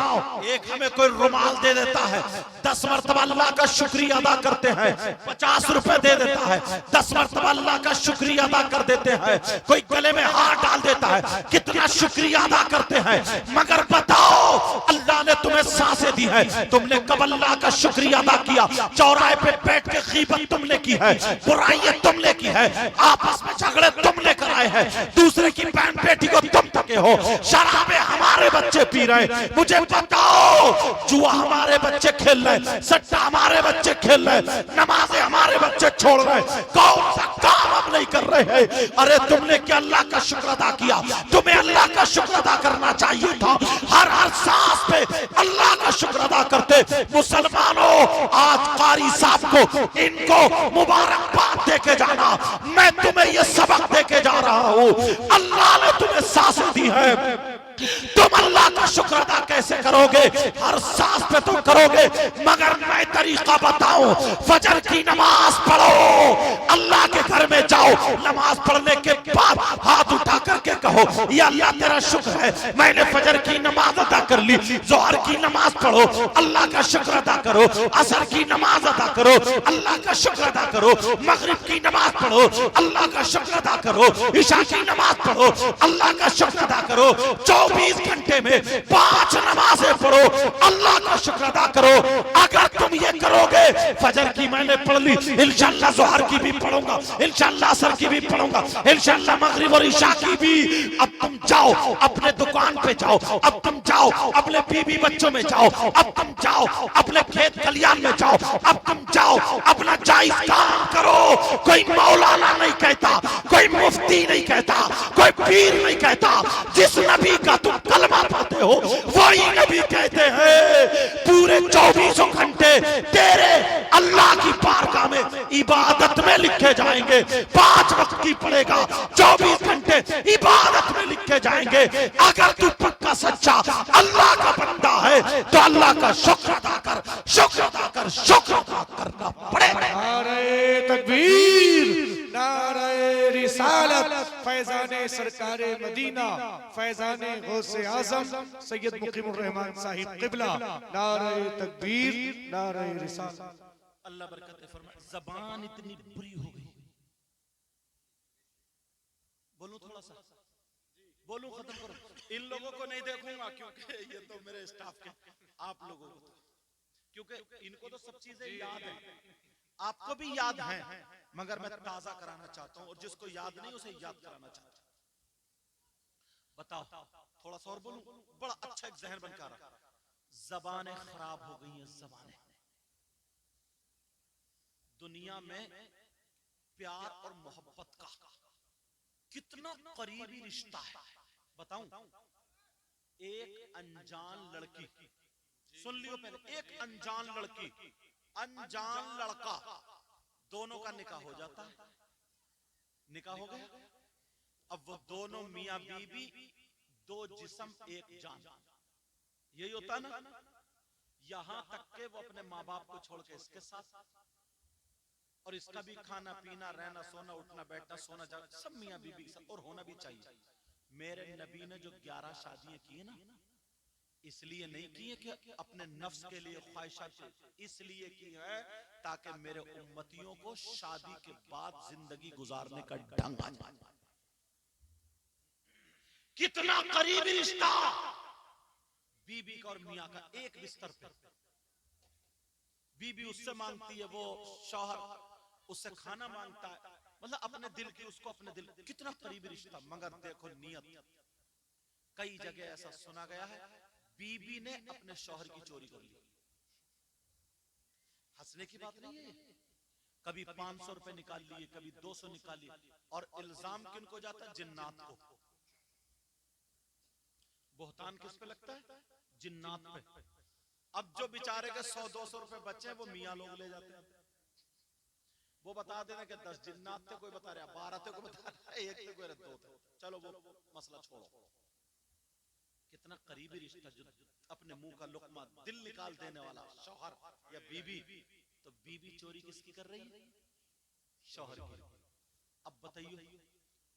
Speaker 1: एक हमें कोई रुमाल दे देता है, 10 मरतबा अल्लाह का शुक्रिया अदा करते हैं, 50 रुपए दे देता है, 10 मरतबा अल्लाह का शुक्रिया अदा कर देते हैं। कोई गले में हाथ डाल देता है, कितना शुक्रिया अदा करते हैं। मगर बताओ, अल्लाह ने तुम्हें सांसें दी है, तुमने कब अल्लाह का शुक्रिया अदा किया? चौराहे पे बैठ के गीबत तुमने की है, बुराइयां तुमने की है, आपस में झगड़े तुमने कराए हैं, दूसरे की बहन बेटी को तुम तके हो, शराबे हमारे बच्चे पी रहे। मुझे बताओ, जुआ हमारे बच्चे खेल रहे, सट्टा हमारे बच्चे खेल रहे, नमाजें हमारे बच्चे छोड़ रहे, कौन सा काम अब नहीं कर रहे हैं? अरे तुमने क्या अल्लाह का शुक्र अदा किया? तुम्हें अल्लाह का शुक्र अदा करना चाहिए था। हर हर सांस पे अल्लाह का शुक्र अदा करते। मुसलमानों, आज कारी साहब को इनको मुबारकबाद देके जाना। मैं तुम्हें ये सबक देके जा रहा हूं, अल्लाह ने तुम्हें सांसें दी है, तुम अल्लाह का शुक्र अदा कैसे करोगे? हर सांस पे तुम करोगे, मगर मैं तरीका बताऊं। फजर की नमाज पढ़ो, अल्लाह के घर में जाओ, नमाज पढ़ने के बाद हाथ उठा करके कहो, या अल्लाह तेरा शुक्र है मैंने फजर की नमाज अदा कर ली। जोहर की नमाज पढ़ो, अल्लाह का शुक्र अदा करो। असर की नमाज अदा करो, अल्लाह का शुक्र अदा करो। मगरिब की नमाज पढ़ो, अल्लाह का शुक्र अदा करो। इशा की नमाज पढ़ो, अल्लाह का शुक्र अदा करो। 24 घंटे में 5 नमाजें पढ़ो, अल्लाह का शुक्र अदा करो। अगर तुम ये करोगे, फजर की मैंने पढ़ ली, इंशाअल्लाह जोहर की भी पढ़ूंगा, इंशाअल्लाह असर की भी पढ़ूंगा, इंशाअल्लाह मगरिब और इशा की भी। अब तुम जाओ अपने दुकान पे जाओ, अब तुम जाओ अपने बीवी बच्चों में जाओ, अब तुम जाओ अपने खेत खलियान में जाओ, अब तुम जाओ अपना जायज काम करो। कोई मौलाना नहीं कहता, कोई मुफ्ती नहीं कहता, कोई पीर नहीं कहता। जिस नबी का तुम कलमा पढ़ते हो वही नबी कहते हैं पूरे 24 घंटे तेरे अल्लाह की बारगाह में इबादत में लिखे जाएंगे। 5 वक्त की पढ़ेगा, 24 घंटे इबादत में लिखे जाएंगे। अगर तू पक्का सच्चा अल्लाह का बंदा है तो अल्लाह का शुक्र अदा कर, शुक्र अदा कर, शुक्र अदा करना पड़ेगा।
Speaker 2: नारे तकबीर, नारे रिसालत, फैजाने सरकारे मदीना, फैजाने गौसे आजम सैयद मुकीमुर रहमान साहिब किबला। नारे तकबीर, नारे रिसालत।
Speaker 1: अल्लाह बरकत फरमाए। ज़बान इतनी बुरी हो गई, बोलूं थोड़ा सा, बोलूं खत्म करो। इन लोगों को नहीं देखूंगा क्योंकि ये तो मेरे स्टाफ के, आप लोगों को क्योंकि इनको तो सब चीजें याद है, आपको भी याद है, मगर मैं ताजा कराना चाहता हूं, और जिसको याद नहीं उसे याद कराना चाहता हूं। बताओ थोड़ा सा और बोलूं, बड़ा अच्छा एक जहन बनकर रहा। ज़बानें खराब हो गई हैं, ज़बानें। दुनिया में प्यार और मोहब्बत का कितना करीबी रिश्ता है बताऊं। एक अनजान लड़की, सुन लियो पहले, एक अनजान लड़की, अनजान लड़का, दोनों का निकाह हो जाता है। निकाह हो गया, अब वो दोनों मियां बीवी, दो जिस्म एक जान, यही होता है ना। यहां तक के वो अपने माँ बाप को छोड़ के इसके साथ, और इसका भी खाना पीना, रहना, सोना, उठना बैठना, सोना जाना सब मियां बीवी के साथ, और होना भी चाहिए। मेरे नबी ने जो 11 शादियां की ना, इसलिए नहीं की है कि अपने नफ्स के लिए, ख्वाहिशात, इसलिए की है ताकि मेरे उम्मतियों को शादी के बाद जिंदगी गुजारने का ढंग आ जाए। कितना करीबी रिश्ता बीबी का और मियां का, एक बिस्तर पर। बीबी उससे मांगती है, वो शौहर उससे खाना मांगता है, मतलब अपने दिल की, उसको अपने दिल। कितना करीबी रिश्ता। मगर देखो नियत, कई जगह ऐसा सुना गया है बीबी ने अपने शौहर की चोरी कर ली। हंसने की बात नहीं है, कभी 500 रुपए निकाल लिए, कभी 200 निकाल लिए, और इल्जाम किनको जाता है? जिन्नात को। बोहतान किस पे लगता है? जिन्नात पे। अब जो बेचारे के 100-200 रुपए बचे वो मियां लोग ले जाते हैं। वो बता देना कि 10 जिन्नात थे, कोई बता रहा 12 थे, कोई बता रहा 1 थे, कोई 2 थे। चलो वो मसला छोड़ो। कितना करीबी रिश्ता, जो अपने मुंह का लुकमा दिल निकाल देने वाला शौहर या बीबी। तो बीबी चोरी किसकी कर रही है? शौहर की। अब बताइए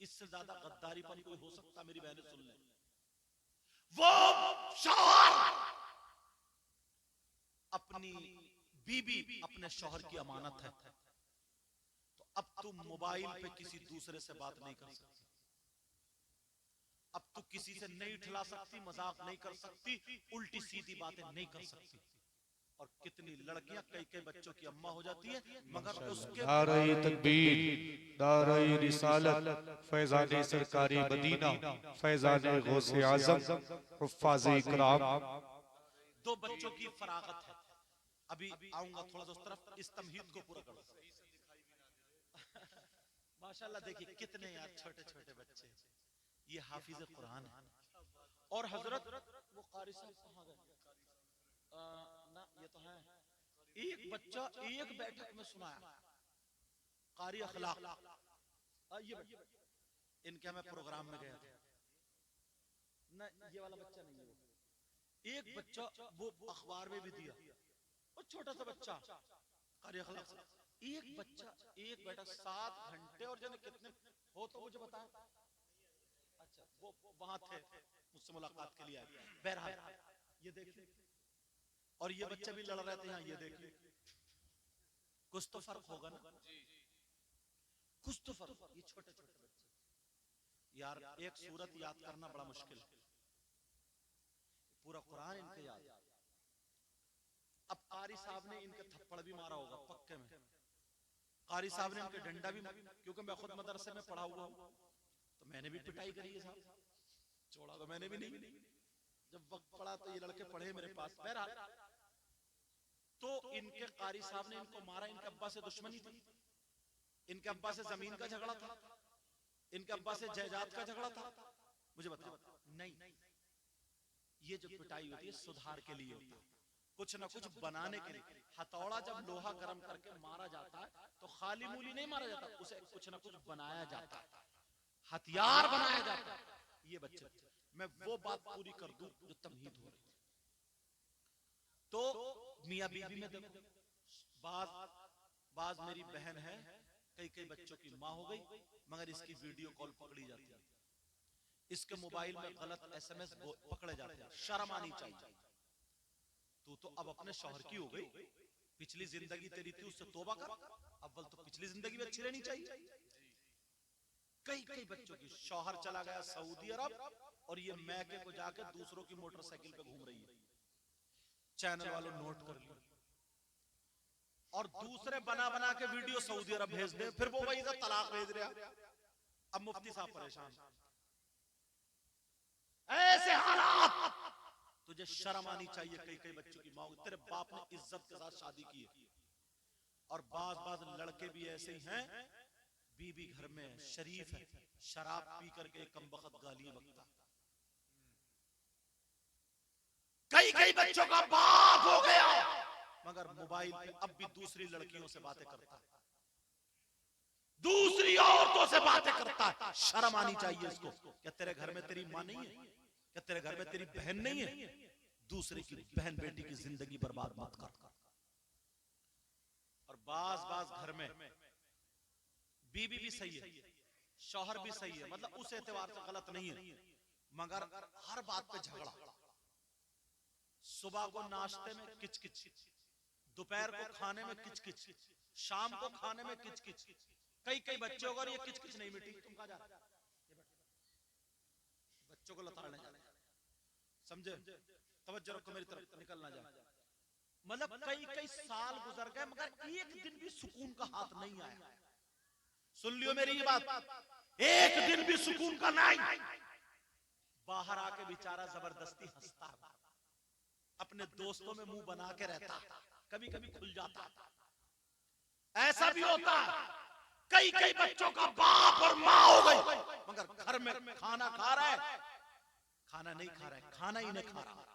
Speaker 1: इससे ज्यादा गद्दारीपन कोई हो सकता? मेरी बहनें सुन लें, वो शौहर अपनी बीबी अपने शौहर की अमानत है। तो अब तुम मोबाइल पे किसी दूसरे से बात नहीं कर सकती, अब तू किसी से नहीं ठिला सकती, मजाक नहीं कर सकती, उल्टी सीधी बातें नहीं कर सकती। और कितनी लड़कियां कई कई बच्चों की अम्मा हो जाती है, मगर उसके
Speaker 2: नारे तकबीर, नारे रिसालत, फैजाने सरकारी मदीना, फैजाने गौसे आजम, हुफ्फाज़े इकराम।
Speaker 1: 2 बच्चों की फरागत है। अभी आऊंगा थोड़ा सा उस तरफ, इस तमहीद को पूरा कर दो। माशाल्लाह देखिए कितने यार छोटे छोटे बच्चे, ये हाफिज कुरान है। और हजरत वो कारी साहब कहाँ गए? ना ये तो है। एक बच्चा एक बैठक में सुनाया, कारी अखलाक। ये इनके हमें प्रोग्राम में गया था ना, ये वाला बच्चा नहीं है। वो एक बच्चा वो अखबार में भी दिया, वो छोटा सा बच्चा कारी अखलाक। एक बच्चा एक बैठक 7 घंटे, और जाने कितने हो तो मुझे बताएं। अच्छा वो वहां थे, मुझसे मुलाकात के लिए आए। बहरहाल ये देखिए, और ये बच्चे भी लड़ रहे थे यहाँ। ये देखिए कुछ तो फर्क होगा ना, कुछ तो फर्क। ये छोटे छोटे बच्चे यार, एक सूरत याद करना बड़ा मुश्किल है, पूरा कुरान इनके याद। अब कारी साहब ने इनके थप्पड़ भी मारा होगा पक्के में, कारी साहब ने इनके डंडा भी, क्योंकि मैं खुद मदरसे में पढ़ा हुआ हूं, तो मैंने भी पिटाई करी है साहब, छोड़ा तो मैंने भी नहीं। जब वक्त पड़ा तो ये लड़के पढ़े मेरे पास। बहरहाल तो इनके कारी साहब ने इनको मारा। इनके अब्बा से दुश्मनी थी, इनके अब्बा से जमीन का झगड़ा था, इनके अब्बा से जायदाद का झगड़ा था। मुझे बताओ, नहीं, ये जो पिटाई होती है सुधार के लिए होती है, कुछ ना कुछ बनाने के लिए। हथौड़ा जब लोहा गर्म करके मारा जाता है तो खाली मूली नहीं मारा जाता, उसे कुछ ना कुछ बनाया जाता है, हथियार बनाया जाता है। ये बच्चे, मैं वो बात पूरी कर दूं जो तमहीद हो रही। तो मियां बीबी में देखो, बाज मेरी बहन है, कई कई बच्चों की माँ हो गई, मगर इसकी वीडियो कॉल पकड़ी जाती है, इसके मोबाइल में गलत SMS पकड़े जाते हैं। शर्म आनी चाहिए। तू तो अब अपने शौहर की हो गई, पिछली जिंदगी तेरी थी, उससे तौबा कर। अव्वल तो पिछली जिंदगी भी अच्छी रहनी चाहिए। कई कई बच्चों की शौहर चला गया सऊदी अरब, और ये मैके को जाकर दूसरों की मोटरसाइकिल पे घूम रही है। चैनल वालों नोट कर लिया, और दूसरे बना बना के वीडियो सऊदी अरब भेज दे, फिर वो वही तो तलाक भेज रहा। अब मुफ्ती साहब परेशान। ऐसे हालात, तुझे शर्म आनी चाहिए। कई कई बच्चों की माँ, तेरे बाप ने इज्जत के साथ शादी की है। और बाज लड़के भी ऐसे ही हैं, बीबी घर में शरीफ है, शराब पी करके कमबख्त गालियां बकता। कई कई बच्चों का बाप हो गया, मगर मोबाइल पे अब भी दूसरी लड़कियों से बातें करता है, दूसरी औरतों से बातें करता है। शर्म आनी चाहिए इसको। क्या तेरे घर में तेरी माँ नहीं है? क्या तेरे घर में तेरी बहन नहीं है? दूसरे की बहन बेटी की जिंदगी बर्बाद मत कर। और बाज घर में बीबी भी सही है, शौहर भी सही है, मतलब उस एतबार से गलत नहीं है, मगर हर बात पे झगड़ा। सुबह को नाश्ते में किचकिच, दोपहर को खाने में किचकिच, शाम को खाने में किचकिच। कई कई बच्चे अगर ये किचकिच नहीं मिटी, तुम कहां जा रहे? बच्चों को लताड़ने जा रहे, समझे? तवज्जो रखो मेरी तरफ, निकलना जा। मतलब कई कई साल गुजर गए, मगर एक दिन भी सुकून का हाथ नहीं आया। सुन लियो मेरी ये बात, एक दिन भी सुकून का नहीं। बाहर आके बेचारा जबरदस्ती हंसता, अपने दोस्तों में मुंह बना के रहता, कभी कभी खुल जाता। ऐसा भी होता है, कई कई बच्चों का बाप और माँ हो गई, मगर घर में खाना खा रहा है, खाना नहीं खा रहा है, खाना ही नहीं खा रहा।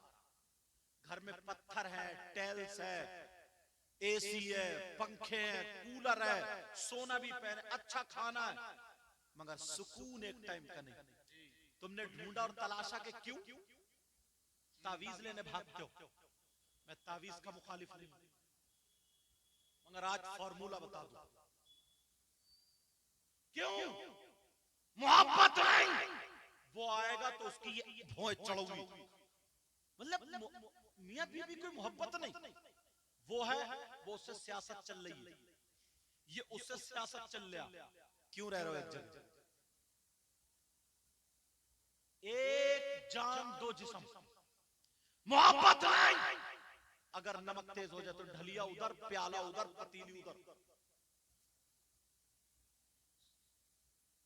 Speaker 1: घर में पत्थर है, टेल्स है, एसी है, पंखे हैं, कूलर है, सोना भी पहने, अच्छा खाना है, मगर सुकून एक टाइम का नहीं। तुमने ढूंढा और तलाशा के क्यों? तावीज लेने भागते हो। मैं तावीज का मुखालिफ नहीं, मगर आज फॉर्मूला बता दो क्यों? मोहब्बत नहीं, वो आएगा तो उसकी ये भौं चढ़ोगी। मतलब मियां बीवी कोई मोहब्बत नहीं, वो है, वो उससे सियासत चल रही है, ये उससे सियासत चल रहा। क्यों रह रहे हो एक जगह? एक जान दो जिस्म, मोहब्बत नहीं। अगर नमक तेज हो जाए तो ढलिया उधर, प्याला उधर, पतीली उधर,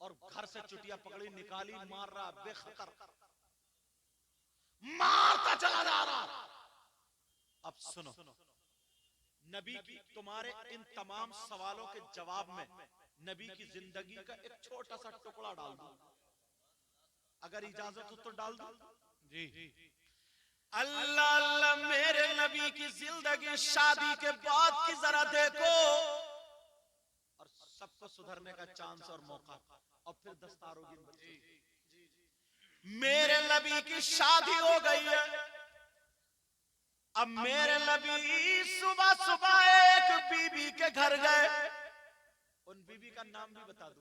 Speaker 1: और घर से चुटिया पकड़ी निकाली, मार रहा बेखतर, मारता चला जा रहा। अब सुनो, नबी की तुम्हारे इन तमाम सवालों के जवाब में नबी की जिंदगी का एक छोटा सा टुकड़ा डाल दूं, अगर इजाजत हो तो डाल दूं? जी। अल्लाह अल्लाह, मेरे नबी की जिंदगी शादी के बाद की जरा देखो, और सबको सुधरने का चांस और मौका, और फिर दस्तार होगी। मेरे नबी की शादी हो गई है, अब मेरे नबी सुबह सुबह एक बीबी के घर गए। उन बीबी का नाम भी बता दो।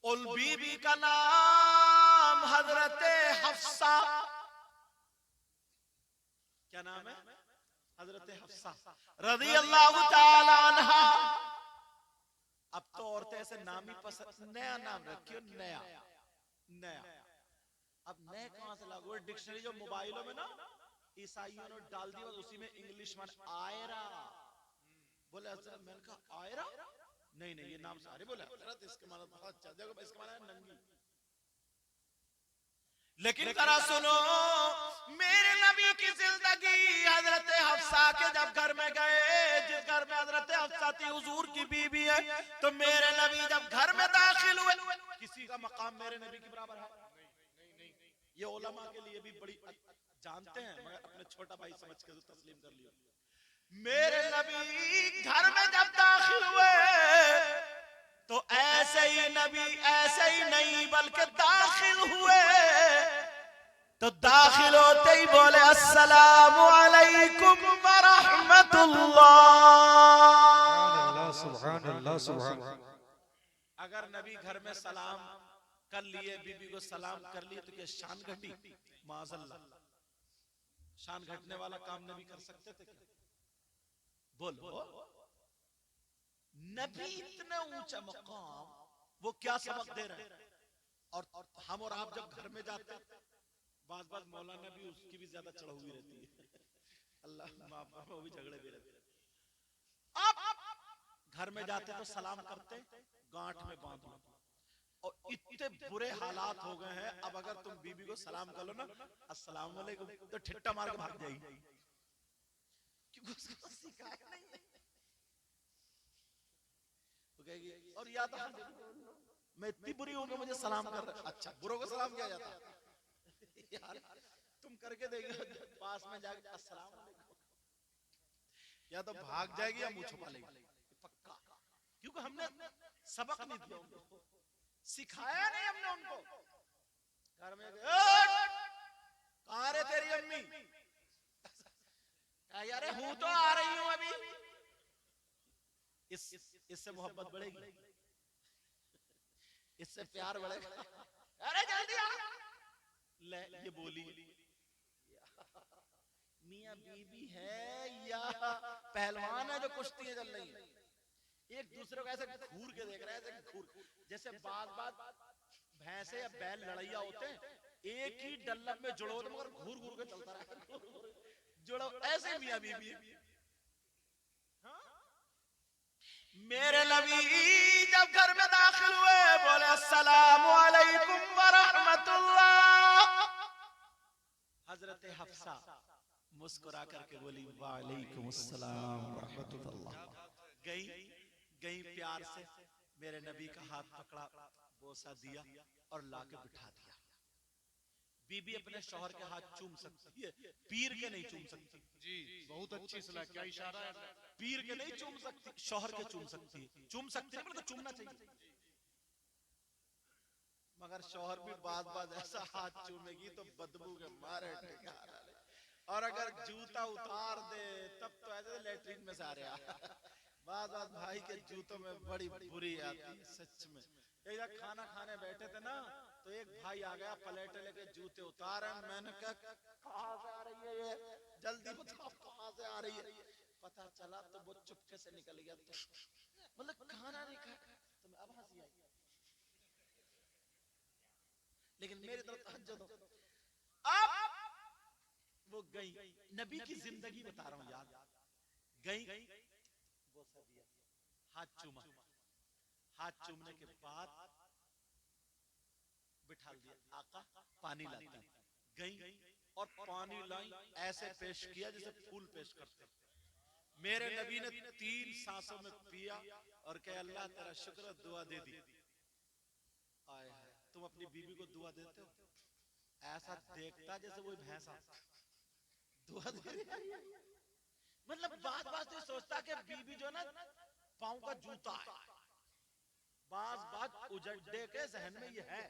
Speaker 1: उन बीबी का नाम हजरत हफ्सा। क्या नाम है? हजरत हफ्सा रज़ी अल्लाह ताला अन्हा। अब तो औरतें ऐसे नाम ही पसंद, नया नाम रखियो, नया नया। अब नए कहां से लागू? डिक्शनरी जो मोबाइलों में ना ईसाइयों ने डाल दी, उसी में इंग्लिश में आयरा। बोले मैंने कहा आयरा? नहीं नहीं, ये नाम सारे बोले इसके माना बहुत अच्छा, देखो इसका माना है नंगी। लेकिन जरा सुनो, मेरे नबी की जिंदगी हजरत हफ्सा के जब घर में गए, जिस घर में हजरत हफ्सा थी हुजूर की बीबी है, तो मेरे नबी जब घर में दाखिल हुए, किसी का मकाम मेरे नबी के बराबर है? ये उलमा के लिए भी बड़ी जानते हैं, मैं अपने छोटा भाई समझ के तो तस्लीम कर लिया। मेरे नबी घर में जब दाखिल हुए तो ऐसे ही नबी, ऐसे ही नहीं बल्कि दाखिल हुए तो दाखिल होते ही बोले अस्सलामु अलैकुम व रहमतुल्लाह।
Speaker 2: सुभान अल्लाह, सुभान अल्लाह।
Speaker 1: अगर नबी घर में सलाम कर लिए, बीबी को सलाम कर लिए, तो क्या शान घटी? माज़अल्लाह, शान घटने वाला काम नबी कर सकते थे क्या? बोलो, नबी इतना ऊंचा मकाम, वो क्या सबक दे रहे हैं? और हम और आप जब घर में जाते हैं, बात मौलाना भी उसकी भी ज्यादा चढ़ हुई रहती है, अल्लाह माफ, वो भी झगड़े भी रहते हैं। आप घर में जाते तो सलाम करते, गांठ में बांध लो, और इतने बुरे हालात हो गए हैं, अब अगर तुम बीबी को सलाम कर लो ना, अस्सलाम वालेकुम, तो ठिट्टा मार के भाग जाएगी, क्योंकि उसको सिखाया नहीं है। और याद मैं इतनी बुरी हूं कि मुझे सलाम कर रहा। अच्छा, बुरों को सलाम किया जाता यार, तुम करके देखो, पास में जाके अस्सलाम वालेकुम, या तो भाग जाएगी या मुंह छुपा लेगी पक्का, क्योंकि हमने सबक नहीं दिया उनको, सिखाया नहीं हमने उनको। घर में कहां रे तेरी अम्मी? यार हूं तो आ रही हूं अभी। इससे मोहब्बत बढ़ेगी, इससे प्यार बढ़ेगा। अरे जल्दी आ। ले, ये बोली मियां बीबी है या पहलवान है जो कुश्तियां चल रही है? एक दूसरे को ऐसे घूर के देख रहे हैं, ऐसे घूर, जैसे बाग भैंसे या बैल लड़ैया होते हैं, एक ही डल्लब में जुड़ो तो मगर घूर घूर के चलता रहा, जुड़ो, ऐसे मियां बीबी। मेरे नबी जब घर में दाखिल हुए, बोले अस्सलामु अलैकुम व रहमतुल्लाह। हजरत हफ्सा मुस्कुरा करके बोली वालेकुम अस्सलाम व रहमतुल्लाह। गई प्यार से मेरे नबी का हाथ पकड़ा, बोसा दिया और लाके बिठा दिया। बीबी अपने शौहर के हाथ चूम सकती है, पीर के नहीं चूम सकती।
Speaker 2: जी बहुत अच्छी सलाह, क्या इशारा है।
Speaker 1: पीर के नहीं चूम सकती, शौहर के चूम सकती है। चूम सकती है मतलब चूमना चाहिए, मगर शौहर भी बात ऐसा हाथ चूमेगी तो बदबू के मारे ठिकाना नहीं। और अगर जूता उतार दे तब तो ऐसे लेटरिन में से आ रहा। बात भाई के जूतों में बड़ी बुरी आती है सच में। एक जगह खाना खाने बैठे थे ना, तो एक भाई आ गया पलेटे लेके, जूते उतारे। मैंने कहा कहाँ से आ रही है ये, जल्दी बताओ कहाँ से आ रही है। पता चला तो वो चुपके से निकल गया, तो मतलब खाना नहीं खाया। तो मैं अब हंसी आई, लेकिन मेरी तरफ तहज्जुद हो। अब वो गई, नबी की जिंदगी बता रहा हूं याद, गई बोसा दिया, हाथ चूमा, हाथ चूमने के बाद बिठा दिया, आका पानी लाती। गई और पानी लाई, ऐसे पेश किया जैसे फूल पेश करते। मेरे नबी ने 3 सांसों में पिया और कहे अल्लाह तेरा शुक्र, दुआ दे दी। आए तुम अपनी बीबी को दुआ देते हो, ऐसा देखता जैसे वो भैंसा दुआ दे रही है। मतलब बात से सोचता कि बीबी जो ना पांव का जूता है। बात उजड्डे के जहन में ये है,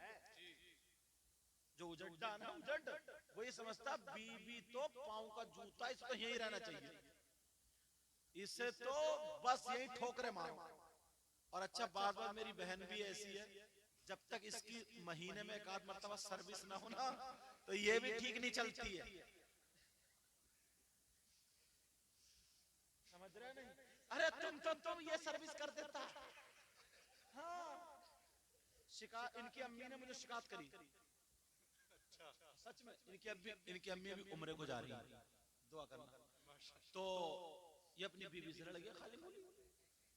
Speaker 1: जो उजड्डा ना उजड, वो ये समझता बीबी तो पांव का जूता, इसे तो यही रहना चाहिए, इसे तो बस यही ठोकरे मारो। और अच्छा बात मेरी बहन भी ऐसी है, जब तक इसकी महीने में एक आध मरतबा सर्विस ना होना तो ये भी ठीक नहीं चलती है। समझ रहे नहीं? अरे तुम ये सर्विस कर देता। हाँ, शिकायत इनकी अम्मी ने मुझे शिकायत करी, सच में। इनकी अम्मी भी उम्रे को जा रही है, दुआ करना। तो ये अपनी बीवी से लड़ गया, खाली बोली,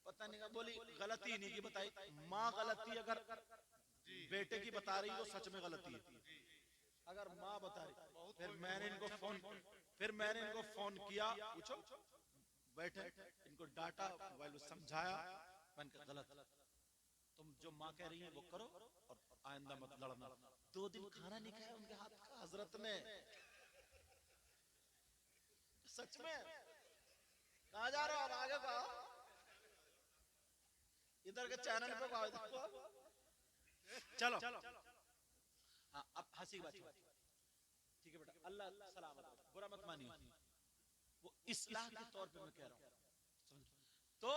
Speaker 1: पता नहीं, बोली गलती नहीं की बताई। माँ गलती अगर बेटे की बता रही तो सच में गलती है, अगर माँ बता रही। फिर मैंने इनको फोन किया, पूछो बैठे, इनको डांटा, समझाया। मैंने कहा गलत, तुम जो माँ कह रही है वो करो और आइंदा मत लड़ना। 2 दिन खाना नहीं खाया उनके हाथ का हजरत ने, सच में। कहा जा रहा हो, अब आगे का इधर के चैनल पे देखो। चलो हाँ, अब हंसी की बात, ठीक है बेटा, अल्लाह सलामत, बुरा मत मानिए, वो इस्लाह के तौर पे मैं कह रहा हूं। तो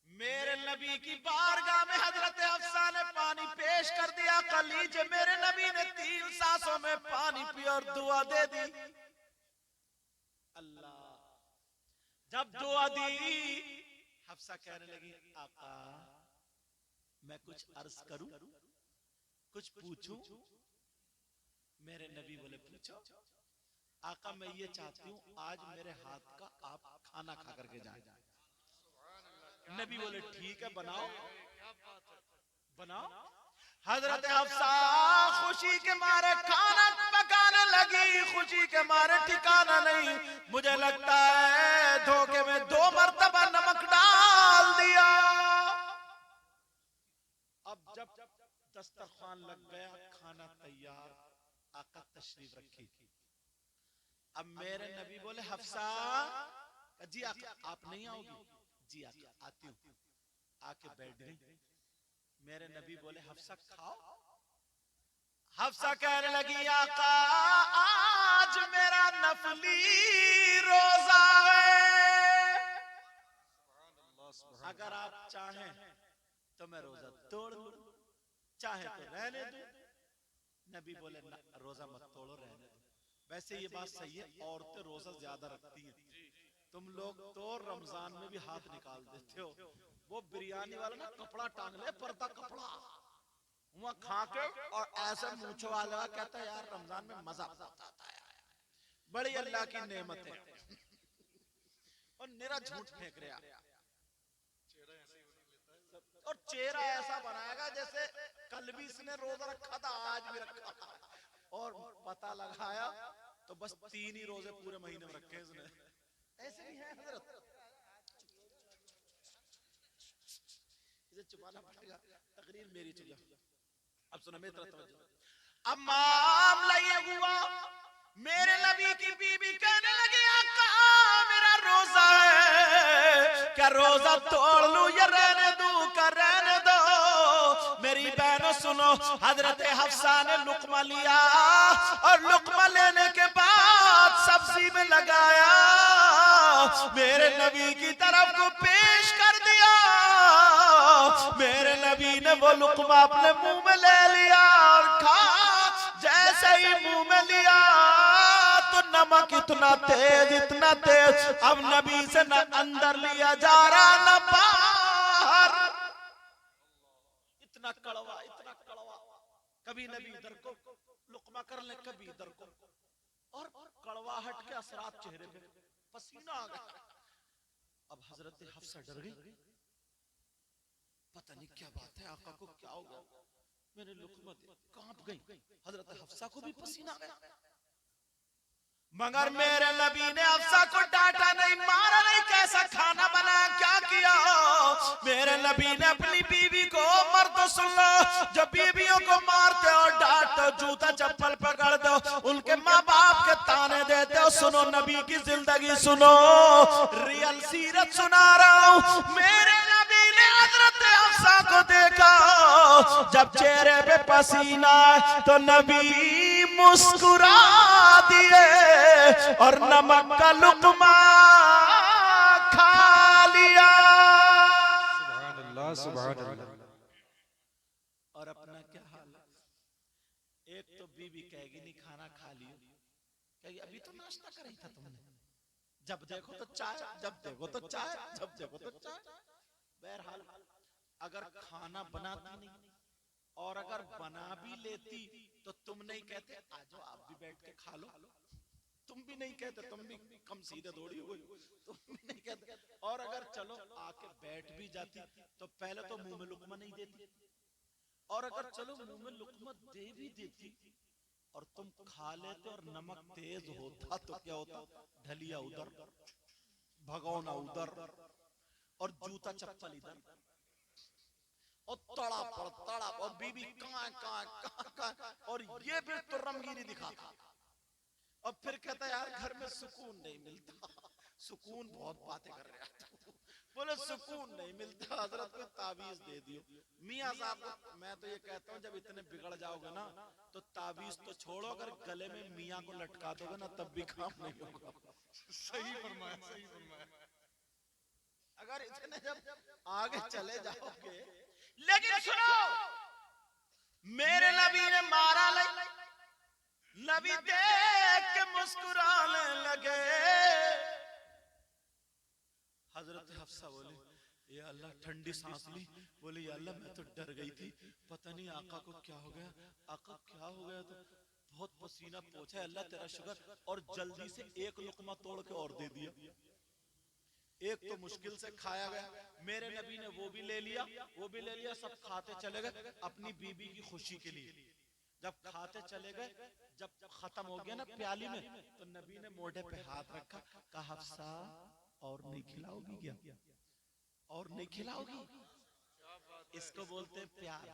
Speaker 1: मेरे नबी की बारगाह में हजरत हफ्सा ने पानी पेश कर दिया, कलीजे। मेरे नबी ने 3 सांसों में पानी पिया और दुआ दे दी। अल्लाह जब दुआ दी, हफ्सा कहने लगी आका मैं कुछ अर्ज करूं, कुछ पूछूं? मेरे नबी बोले पूछो। आका मैं ये चाहती हूँ आज मेरे हाथ का आप खाना खा करके जाए। नबी बोले ठीक है बनाओ बनाओ। हजरत हफ्सा खुशी के मारे खाना पकाने लगी, खुशी के मारे ठिकाना नहीं। मुझे लगता है धोखे में 2 मरतबा नमक डाल दिया। अब जब दस्तरखान लग गया, खाना तैयार, आका तशरीफ रखी। अब मेरे नबी बोले हफ्सा, जी आका आप नहीं आओगी? जी आका आती हूँ। आके बैठ गई। मेरे नबी बोले हफ्सा खाओ। हफ्सा कहने लगी आका आज मेरा नफली रोजा है, अगर आप चाहें तो मैं रोजा तोड़ लूं, चाहे तो रहने दूं। नबी बोले ना, रोजा मत तोड़ो, रहने दो। वैसे ये बात सही है, औरतें रोजा ज्यादा रखती हैं, तुम लोग तो रमजान में भी हाथ निकाल देते हो। वो बिरयानी वाला ना कपड़ा टांग ले, पर्दा कपड़ा, वहां खा के और ऐसे मूंछों वाला कहता है यार रमजान में मजा आता है, बड़ी अल्लाह की नेमत है। और निरा झूठ फेंक रहा, और चेहरा ऐसा बनाएगा जैसे कल भी इसने रोजा रखा था, आज भी रखा था, और पता लगाया तो बस 3 ही रोजे पूरे महीने में रखे इसने। ऐसे भी है हजरत, इसे छुपाना पड़ेगा, तकरीर मेरी चल। अब सुनो मेरी तरफ तवज्जो। अब मामला ये हुआ, मेरे नबी की बीबी कहने लगी आका मेरा रोजा है, क्या रोजा तोड़ लूं या रहने दूं, क्या रहने दो। मेरी बहनों सुनो, हजरत हफ्सा ने लुकमा लिया और लुकमा लेने के बाद सब्जी में लगाया, मेरे नबी की तरफ को पेश कर दिया। मेरे नबी ने वो लुकमा अपने मुंह में ले लिया और खा। जैसे ही मुंह में लिया तो नमक इतना तेज, अब नबी से न अंदर लिया जा रहा न बाहर। इतना कड़वा, इतना कड़वा। कभी नबी इधर को लुकमा कर ले, कभी इधर को, और कड़वाहट के असरात चेहरे पे, पसीना आ गया। अब हजरत हफ्सा डर गई, पता नहीं क्या बात है, आका को क्या हो गया। मेरे लुकमा कांप गई, हजरत हफ्सा को भी पसीना आ गया। मगर मेरे नबी ने हफ्सा को डांटा नहीं, मारा नहीं, कैसा खाना बनाया, क्या किया। मेरे नबी ने अपनी बीवी को, मर्द सुन लो, जब बीवियों को मारते हो डांटो, जूता चप्पल पकड़ दो, उनके माँ बाप के ताने देते हो, सुनो नबी की जिंदगी सुनो, रियल सीरत सुना रहा हूं। मेरे नबी ने हजरत हफ्सा को देखा, जब चेहरे पे पसीना तो नबी मुस्कुरा दिए और नमक का लुकमा खा लिया।
Speaker 2: सुभान अल्लाह, सुभान अल्लाह।
Speaker 1: और अपना क्या हाल है, एक तो बीवी कहेगी नहीं खाना खा लियो, कहेगी अभी तो नाश्ता कर ही था तुमने, जब देखो तो चाय, जब देखो तो चाय, जब देखो तो चाय। बहरहाल अगर खाना बनाती नहीं और अगर बना भी लेती तो तुम नहीं कहते आ जाओ आप भी बैठ के खा लो, तुम भी नहीं कहते, तुम भी कम सीधे दौड़ी हो, तुम भी नहीं कहते। और अगर चलो आके बैठ भी जाती तो पहले तो मुंह में लुकमा नहीं देती, और अगर चलो मुंह में लुकमा दे भी देती और तुम खा लेते और नमक तेज होता तो क्या होता, ढलिया उधर, भगोना उधर, और जूता चप्पल इधर, और तड़ा और बीबी कहाँ, और ये भी तो रमगीरी दिखाता। और फिर कहता यार घर में सुकून नहीं मिलता, सुकून बहुत बातें कर रहे हैं, बोले सुकून नहीं मिलता, हजरत को ताबीज दे दियो। मियाँ साहब को मैं तो ये कहता हूँ जब इतने बिगड़ जाओगे ना तो ताबीज तो छोड़ो, अगर गले में मियाँ को लटका दोगे ना तब भी काम नहीं होगा।
Speaker 2: सही फरमाया, सही फरमाया।
Speaker 1: अगर इतने जब आगे चले जाओगे। लेकिन सुनो, मेरे नबी ने मारा नहीं, नबी देख के मुस्कुराने लगे। हजरत हफ्सा बोले ये अल्लाह, ठंडी सांस ली, बोले या अल्लाह मैं तो डर गई थी, पता नहीं आका को क्या हो गया, आका क्या हो गया, तो बहुत पसीना पोंछा, अल्लाह तेरा शुक्र। और जल्दी से एक लुकमा तोड़ के और दे दिया, एक तो मुश्किल से खाया गया। मेरे नबी ने वो भी ले लिया, वो भी ले लिया, सब खाते चले गए अपनी बीबी की खुशी के लिए। जब खाते चले गए, जब खत्म हो गया ना प्याली में, तो नबी ने मोढ़े पे हाथ रखा, कहा हफ्सा और नहीं खिलाओगी क्या, और नहीं खिलाओगी। इसको बोलते हैं प्यार।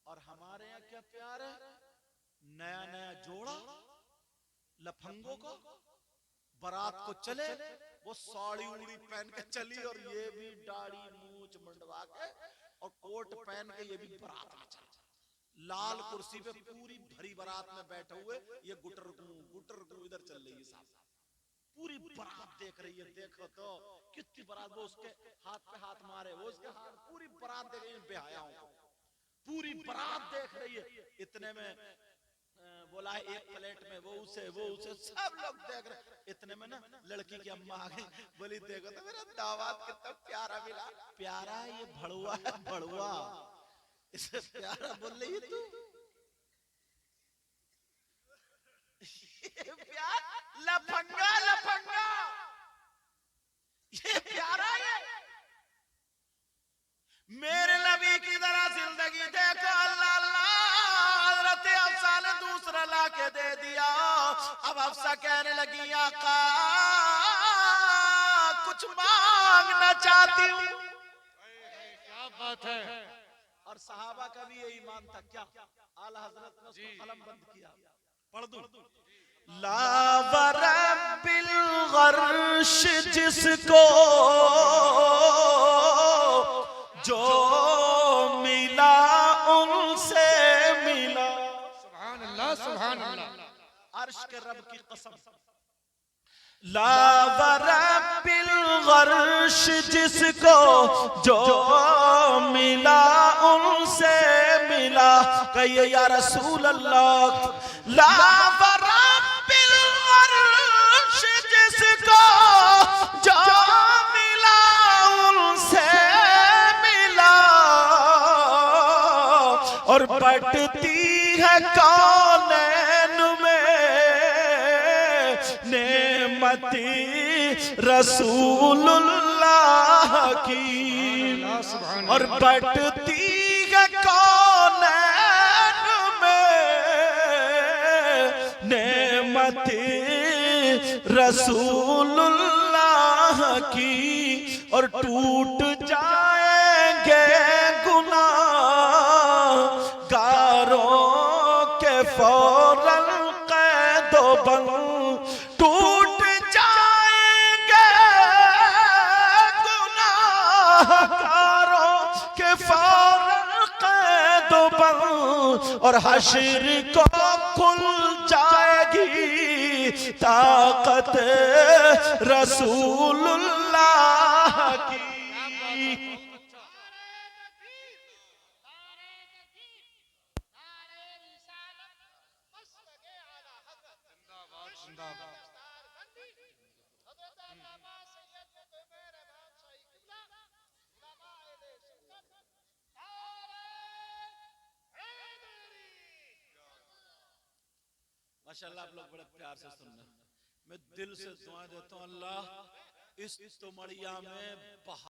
Speaker 1: और हमारे यहाँ क्या प्यार है, नया नया जोड़ा लफंगों को बारात को चले, वो साड़ी उड़ी पहन के चली और ये भी दाढ़ी मूछ मंडवा के और कोट पहन के ये भी बारात में चला, लाल कुर्सी पे पूरी भरी बारात में बैठे हुए, ये गुटर गु इधर चल रही है साहब, पूरी बारात देख रही है। देखो तो कितनी बारात, वो उसके हाथ पे हाथ मारे, वो उसके हाथ, पूरी बारात देख रही है, बेहयाओं को पूरी बारात देख रही है। इतने में बोला एक प्लेट में वो उसे सब लोग देख रहे। इतने में ना लड़की की अम्मा आ गई, बोली देखो तो मेरा दामाद कितना प्यारा मिला। प्यारा ये भड़ुआ है, भड़ुआ, इसे प्यारा बोल रही है तू, ये प्यार लफंगा लफंगा, ये प्यारा है। मेरे नबी की तरह जिंदगी देखो, अल्लाह अल्लाह। हज़रत हफ्सा ने दूसरा लाके दे दिया। अब हफ्सा कहने लगी आका कुछ मांगना चाहती हूँ।
Speaker 2: क्या बात है।
Speaker 1: और सहाबा का भी यही ईमान था, क्या आला हजरत ने उसको कलम बंद किया। पढ़ दूं?
Speaker 3: ला वरब्बिल गर्श जिसको जो मिला उनसे मिला।
Speaker 2: सुभान अल्लाह, सुभान अल्लाह।
Speaker 1: अर्श के रब की कसम।
Speaker 3: ला वरब्बिल गर्श जिसको जो मिला उनसे मिला। कहिए या रसूल अल्लाह। ला वरब्बिल गर्श जिसको जो मिला उनसे मिला। और बटती है कौनैन में नेमती रसूलुल्लाह की। और बटती है कौनैन में नेमती रसूलुल्लाह की। और टूट जाएंगे गुनाहगारों के फौरन कैदो बंद। टूट जाएंगे गुनाहगारों के फौरन कैदो बंद। और हश्र को खुल जाएगी ताकत रसूलुल्लाह की।
Speaker 1: माशाल्लाह आप लोग बड़े प्यार से सुन रहे हैं। मैं दिल से दुआ देता हूँ अल्लाह इस तुमड़िया में